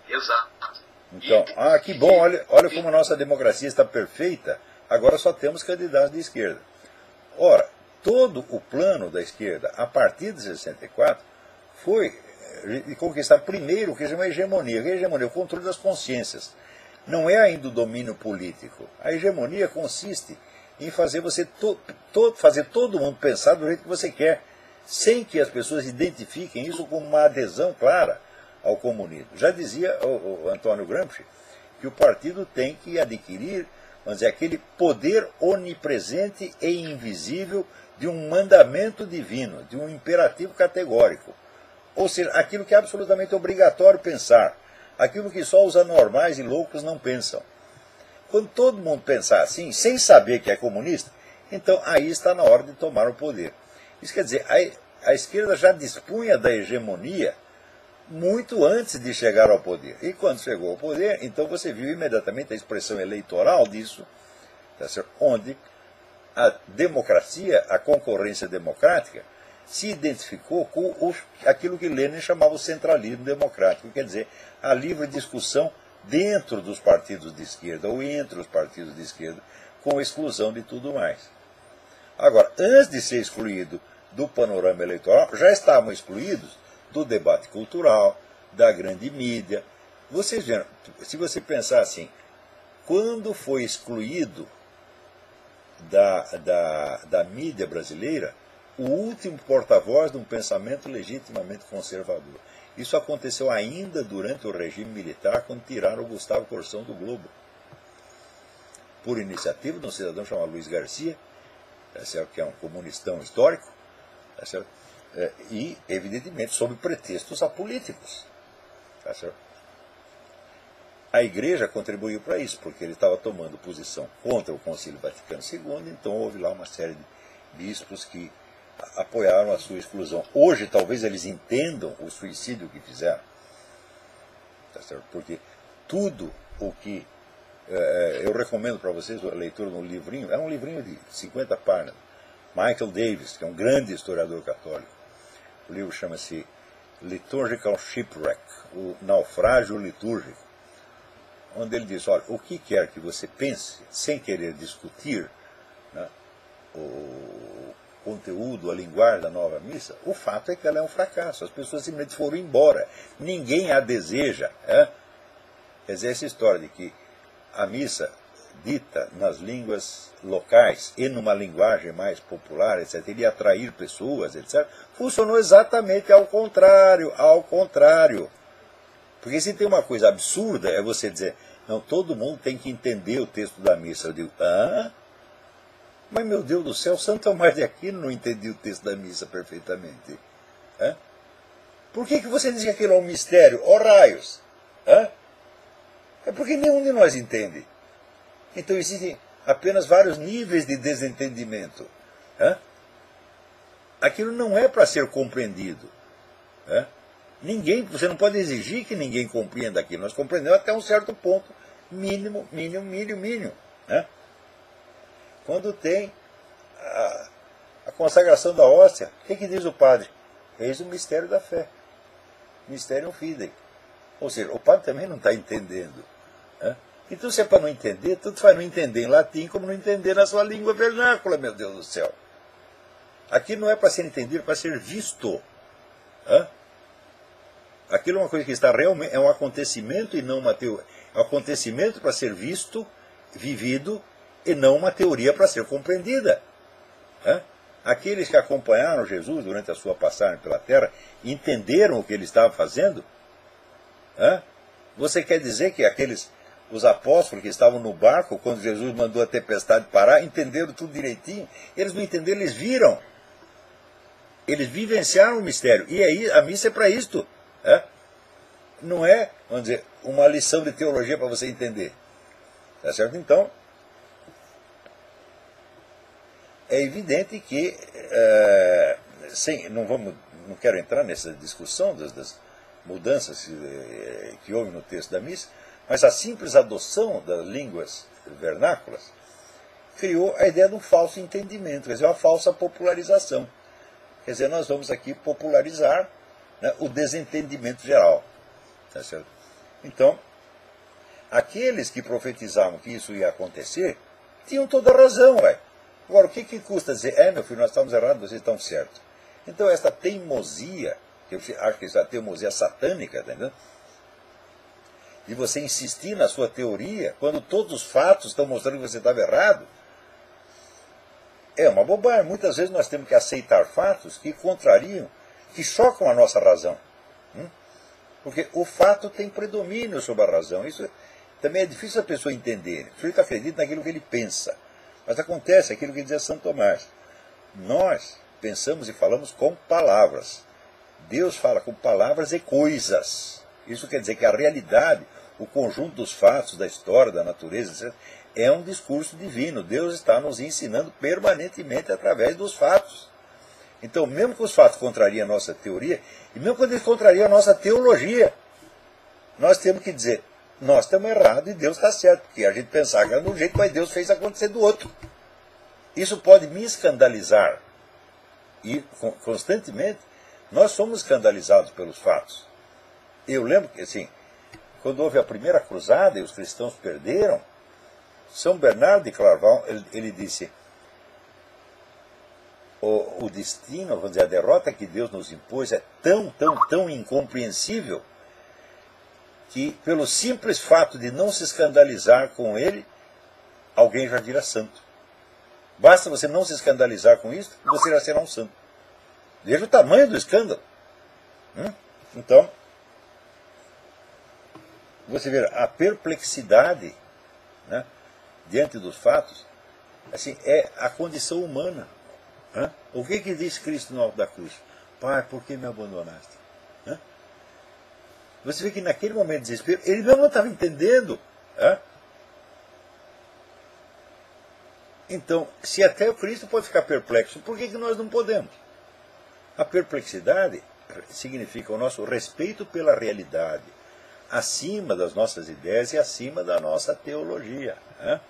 Exato. Então, que bom, olha como a nossa democracia está perfeita, agora só temos candidatos de esquerda. Ora, todo o plano da esquerda, a partir de 64, foi de conquistar primeiro o que chama hegemonia. A hegemonia é o controle das consciências. Não é ainda o domínio político. A hegemonia consiste em fazer fazer todo mundo pensar do jeito que você quer, sem que as pessoas identifiquem isso como uma adesão clara ao comunismo. Já dizia o Antônio Gramsci que o partido tem que adquirir, vamos dizer, aquele poder onipresente e invisível de um mandamento divino, de um imperativo categórico. Ou seja, aquilo que é absolutamente obrigatório pensar, aquilo que só os anormais e loucos não pensam. Quando todo mundo pensar assim, sem saber que é comunista, então aí está na hora de tomar o poder. Isso quer dizer, a esquerda já dispunha da hegemonia muito antes de chegar ao poder. E quando chegou ao poder, então você viu imediatamente a expressão eleitoral disso, tá certo? Onde a democracia, a concorrência democrática, se identificou com aquilo que Lenin chamava o centralismo democrático, quer dizer, a livre discussão dentro dos partidos de esquerda ou entre os partidos de esquerda, com exclusão de tudo mais. Agora, antes de ser excluído do panorama eleitoral, já estavam excluídos do debate cultural, da grande mídia. Vocês viram, se você pensar assim, quando foi excluído da mídia brasileira o último porta-voz de um pensamento legitimamente conservador? Isso aconteceu ainda durante o regime militar, quando tiraram o Gustavo Corsão do Globo, por iniciativa de um cidadão chamado Luiz Garcia, que é um comunistão histórico, e, evidentemente, sob pretextos apolíticos. A Igreja contribuiu para isso, porque ele estava tomando posição contra o Concílio Vaticano II, então houve lá uma série de bispos que apoiaram a sua exclusão. Hoje, talvez eles entendam o suicídio que fizeram. Tá certo? Porque tudo o que... eu recomendo para vocês a leitura de um livrinho, é um livrinho de 50 páginas, Michael Davis, que é um grande historiador católico. O livro chama-se Liturgical Shipwreck, o naufrágio litúrgico, onde ele diz, olha, o que quer que você pense, sem querer discutir, né, o conteúdo, a linguagem da nova missa, o fato é que ela é um fracasso. As pessoas simplesmente foram embora. Ninguém a deseja. Quer dizer, essa história de que a missa dita nas línguas locais e numa linguagem mais popular, etc., iria atrair pessoas, etc., funcionou exatamente ao contrário, ao contrário. Porque se tem uma coisa absurda, é você dizer, não, todo mundo tem que entender o texto da missa. Eu digo, mas meu Deus do céu, Santo Tomás de Aquino não entendia o texto da missa perfeitamente. Por que você diz que aquilo é um mistério? Ó raios! É porque nenhum de nós entende. Então existem apenas vários níveis de desentendimento. Aquilo não é para ser compreendido. Ninguém, você não pode exigir que ninguém compreenda aquilo. Nós compreendemos até um certo ponto mínimo. Quando tem a consagração da hóstia, o que diz o padre? Eis o mistério da fé. Mysterium Fidei. Ou seja, o padre também não está entendendo. Então, se é para não entender, tudo faz não entender em latim como não entender na sua língua vernácula, meu Deus do céu. Aqui não é para ser entendido, é para ser visto. Aquilo é uma coisa que está realmente, é um acontecimento e não uma teoria. É um acontecimento para ser visto, vivido, e não uma teoria para ser compreendida. Aqueles que acompanharam Jesus durante a sua passagem pela terra, entenderam o que ele estava fazendo? Você quer dizer que os apóstolos que estavam no barco, quando Jesus mandou a tempestade parar, entenderam tudo direitinho? Eles não entenderam, eles viram. Eles vivenciaram o mistério. E aí a missa é para isto. Não é, vamos dizer, uma lição de teologia para você entender. Tá certo? Então, é evidente que, não quero entrar nessa discussão das mudanças que houve no texto da missa, mas a simples adoção das línguas vernáculas criou a ideia de um falso entendimento, quer dizer, uma falsa popularização. Quer dizer, nós vamos aqui popularizar, né, o desentendimento geral. Tá certo? Então, aqueles que profetizavam que isso ia acontecer, tinham toda a razão. Agora, o que custa dizer, meu filho, nós estamos errados, vocês estão certos. Então, essa teimosia, que eu acho que é a teimosia satânica, tá entendendo? De você insistir na sua teoria, quando todos os fatos estão mostrando que você estava errado, é uma bobagem. Muitas vezes nós temos que aceitar fatos que contrariam, que chocam a nossa razão. Porque o fato tem predomínio sobre a razão. Isso também é difícil a pessoa entender. O sujeito acredita naquilo que ele pensa. Mas acontece aquilo que dizia Santo Tomás. Nós pensamos e falamos com palavras. Deus fala com palavras e coisas. Isso quer dizer que a realidade, o conjunto dos fatos, da história, da natureza, etc., é um discurso divino. Deus está nos ensinando permanentemente através dos fatos. Então, mesmo que os fatos contrariem a nossa teoria, e mesmo quando eles contrariam a nossa teologia, nós temos que dizer, nós estamos errados e Deus está certo, porque a gente pensava que era de um jeito, mas Deus fez acontecer do outro. Isso pode me escandalizar. E, constantemente, nós somos escandalizados pelos fatos. Eu lembro que, assim, quando houve a primeira cruzada e os cristãos perderam, São Bernardo de Clairvaux, ele disse, o destino, vamos dizer, a derrota que Deus nos impôs é tão incompreensível que, pelo simples fato de não se escandalizar com ele, alguém já vira santo. Basta você não se escandalizar com isso, e você já será um santo. Veja o tamanho do escândalo. Então, você vê a perplexidade, né, diante dos fatos, assim, é a condição humana. O que diz Cristo no alto da cruz? Pai, por que me abandonaste? Você vê que naquele momento de desespero, ele mesmo não estava entendendo. Então, se até o Cristo pode ficar perplexo, por que nós não podemos? A perplexidade significa o nosso respeito pela realidade, acima das nossas ideias e acima da nossa teologia. Né?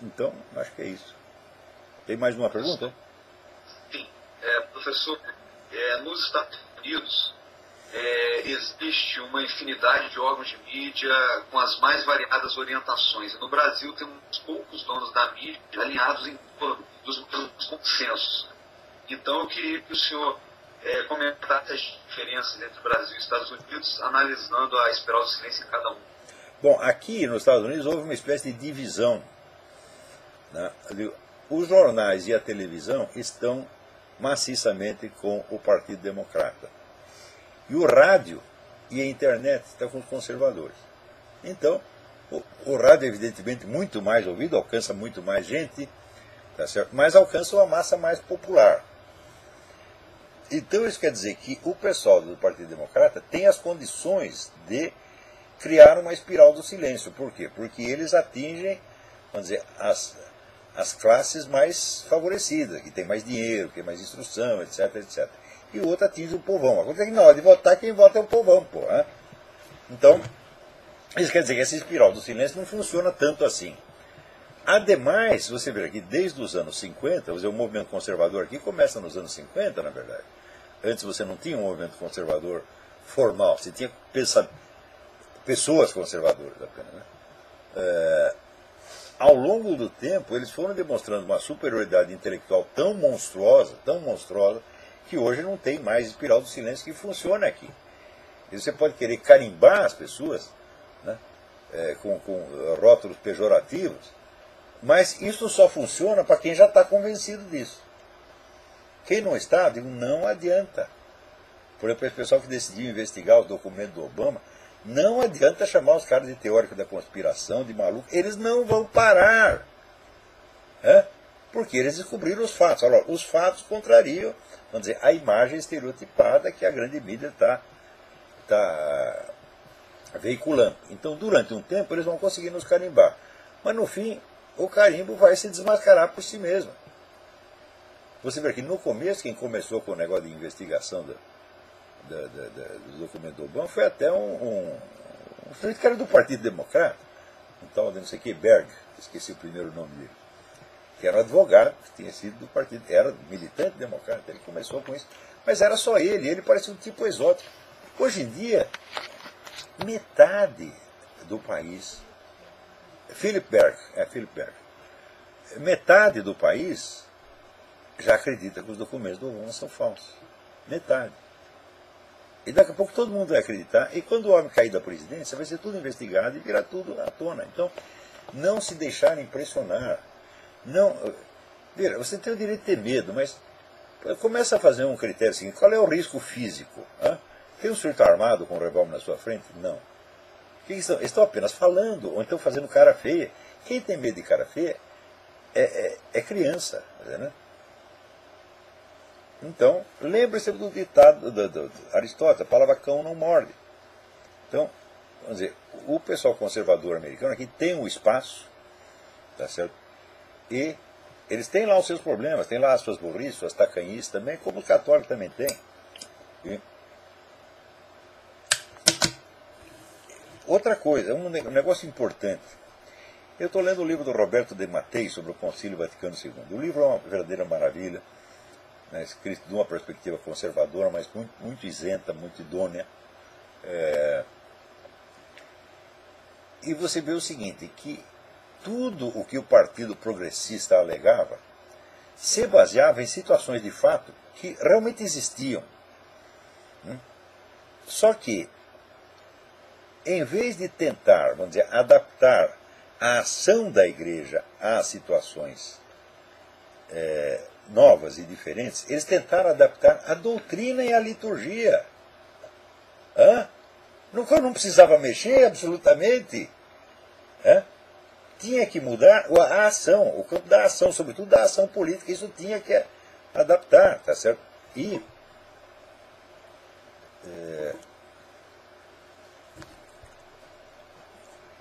Então, acho que é isso. Tem mais uma pergunta? Sim. Professor, nos Estados Unidos existe uma infinidade de órgãos de mídia com as mais variadas orientações. No Brasil, tem uns poucos donos da mídia alinhados em torno dos consensos. Então, eu queria que o senhor comentasse as diferenças entre o Brasil e os Estados Unidos, analisando a espiral do silêncio em cada um. Bom, aqui nos Estados Unidos houve uma espécie de divisão. Né? Os jornais e a televisão estão maciçamente com o Partido Democrata. E o rádio e a internet estão com os conservadores. Então, o rádio é evidentemente muito mais ouvido, alcança muito mais gente, tá certo? Mas alcança uma massa mais popular. Então isso quer dizer que o pessoal do Partido Democrata tem as condições de criar uma espiral do silêncio. Por quê? Porque eles atingem, vamos dizer, as classes mais favorecidas, que tem mais dinheiro, que tem mais instrução, etc, etc. E o outro atinge o povão. Acontece que na hora de votar, quem vota é o povão, pô. Né? Então, isso quer dizer que essa espiral do silêncio não funciona tanto assim. Ademais, você vê aqui, desde os anos 50, o movimento conservador aqui começa nos anos 50, na verdade. Antes você não tinha um movimento conservador formal, você tinha pessoas conservadoras apenas. Né? Ao longo do tempo, eles foram demonstrando uma superioridade intelectual tão monstruosa, que hoje não tem mais espiral do silêncio que funciona aqui. E você pode querer carimbar as pessoas, né, com rótulos pejorativos, mas isso só funciona para quem já está convencido disso. Quem não está, digo, não adianta. Por exemplo, esse pessoal que decidiu investigar os documentos do Obama, não adianta chamar os caras de teórico da conspiração, de maluco, eles não vão parar. Porque eles descobriram os fatos. Olha, os fatos contrariam, vamos dizer, a imagem estereotipada que a grande mídia está veiculando. Então, durante um tempo, eles vão conseguir nos carimbar. Mas, no fim, o carimbo vai se desmascarar por si mesmo. Você vê que no começo, quem começou com o negócio de investigação do documento do Obama foi até um sujeito que era do Partido Democrata, um tal de não sei o que, Berg, esqueci o primeiro nome dele, que era um advogado, que tinha sido do partido, era militante democrata, ele começou com isso, mas era só ele parecia um tipo exótico. Hoje em dia, metade do país, Philip Berg, metade do país já acredita que os documentos do Obama são falsos. Metade. E daqui a pouco todo mundo vai acreditar, e quando o homem cair da presidência, vai ser tudo investigado e virar tudo à tona. Então, não se deixar impressionar. Não, veja, você tem o direito de ter medo, mas começa a fazer um critério seguinte: qual é o risco físico? Tem um sujeito armado com um revólver na sua frente? Não. Eles estão apenas falando, ou então fazendo cara feia. Quem tem medo de cara feia é criança. Né? Então, lembre-se do ditado do Aristóteles: a palavra cão não morde. Então, vamos dizer, o pessoal conservador americano aqui tem um espaço, tá certo? E eles têm lá os seus problemas, têm lá as suas burrices, suas tacanhices também, como os católicos também têm. E outra coisa, um negócio importante. Eu estou lendo o livro do Roberto de Mattei sobre o Concílio Vaticano II. O livro é uma verdadeira maravilha, né, escrito de uma perspectiva conservadora, mas muito, muito isenta, muito idônea. E você vê o seguinte, que tudo o que o Partido Progressista alegava se baseava em situações de fato que realmente existiam. Só que, em vez de tentar, vamos dizer, adaptar a ação da igreja às situações novas e diferentes, eles tentaram adaptar a doutrina e a liturgia. Não precisava mexer absolutamente. Tinha que mudar a ação, o campo da ação, sobretudo da ação política, isso tinha que adaptar, tá certo? E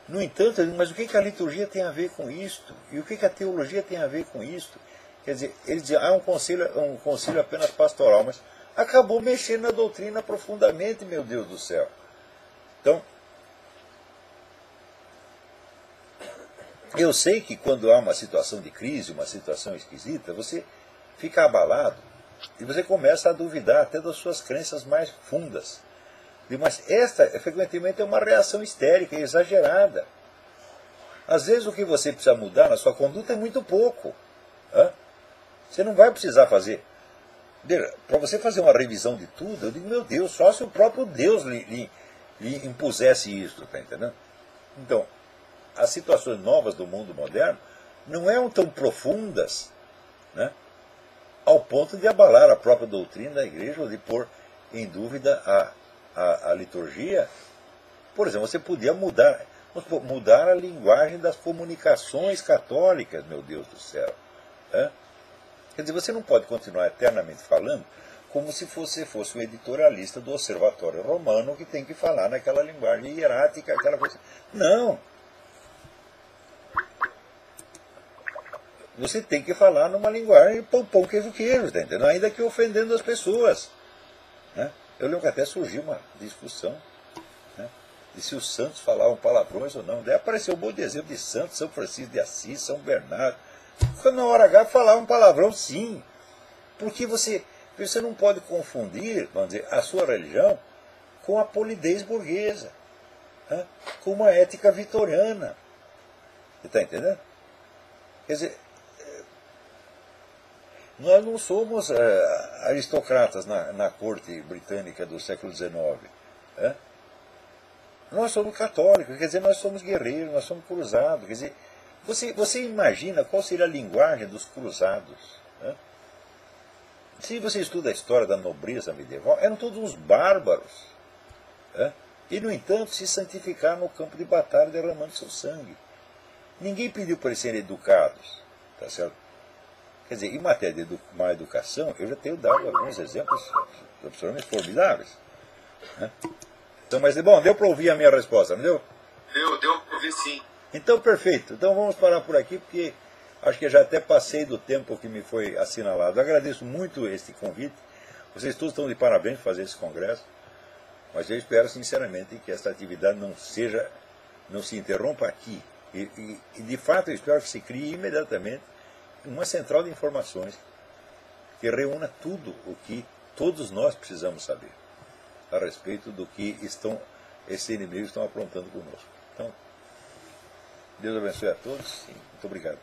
no entanto, mas o que a liturgia tem a ver com isto? E o que a teologia tem a ver com isto? Quer dizer, eles diziam, um concílio apenas pastoral, mas acabou mexendo na doutrina profundamente, meu Deus do céu. Então, eu sei que quando há uma situação de crise, uma situação esquisita, você fica abalado e você começa a duvidar até das suas crenças mais fundas. Mas esta, frequentemente, é uma reação histérica, exagerada. Às vezes o que você precisa mudar na sua conduta é muito pouco. Você não vai precisar fazer. Para você fazer uma revisão de tudo, eu digo, meu Deus, só se o próprio Deus lhe impusesse isso, está entendendo? Então, as situações novas do mundo moderno não eram tão profundas, né, ao ponto de abalar a própria doutrina da igreja ou de pôr em dúvida a liturgia. Por exemplo, você podia mudar a linguagem das comunicações católicas, meu Deus do céu. Quer dizer, você não pode continuar eternamente falando como se você fosse um editorialista do Observatório Romano que tem que falar naquela linguagem hierática, aquela coisa. Não! Você tem que falar numa linguagem pão, queijo, tá entendendo? Ainda que ofendendo as pessoas. Eu lembro que até surgiu uma discussão, de se os santos falavam palavrões ou não. Daí apareceu um monte de exemplo de santos, São Francisco de Assis, São Bernardo. Na hora H falavam palavrão, sim. Porque você não pode confundir, vamos dizer, a sua religião com a polidez burguesa, com uma ética vitoriana. Você está entendendo? Quer dizer, nós não somos aristocratas na corte britânica do século XIX. Nós somos católicos, quer dizer, nós somos guerreiros, nós somos cruzados. Quer dizer, você imagina qual seria a linguagem dos cruzados? Se você estuda a história da nobreza medieval, eram todos uns bárbaros. E, no entanto, se santificaram no campo de batalha derramando seu sangue. Ninguém pediu para eles serem educados. Tá certo? Quer dizer, em matéria de má educação, eu já tenho dado alguns exemplos absolutamente formidáveis. Então, mas, bom, deu para ouvir a minha resposta, não deu? Deu para ouvir, sim. Então, perfeito. Então, vamos parar por aqui, porque acho que já até passei do tempo que me foi assinalado. Agradeço muito este convite. Vocês todos estão de parabéns por fazer esse congresso. Mas eu espero, sinceramente, que esta atividade não se interrompa aqui. E, de fato, eu espero que se crie imediatamente uma central de informações que reúna tudo o que todos nós precisamos saber a respeito do que esses inimigos estão aprontando conosco. Então, Deus abençoe a todos e muito obrigado.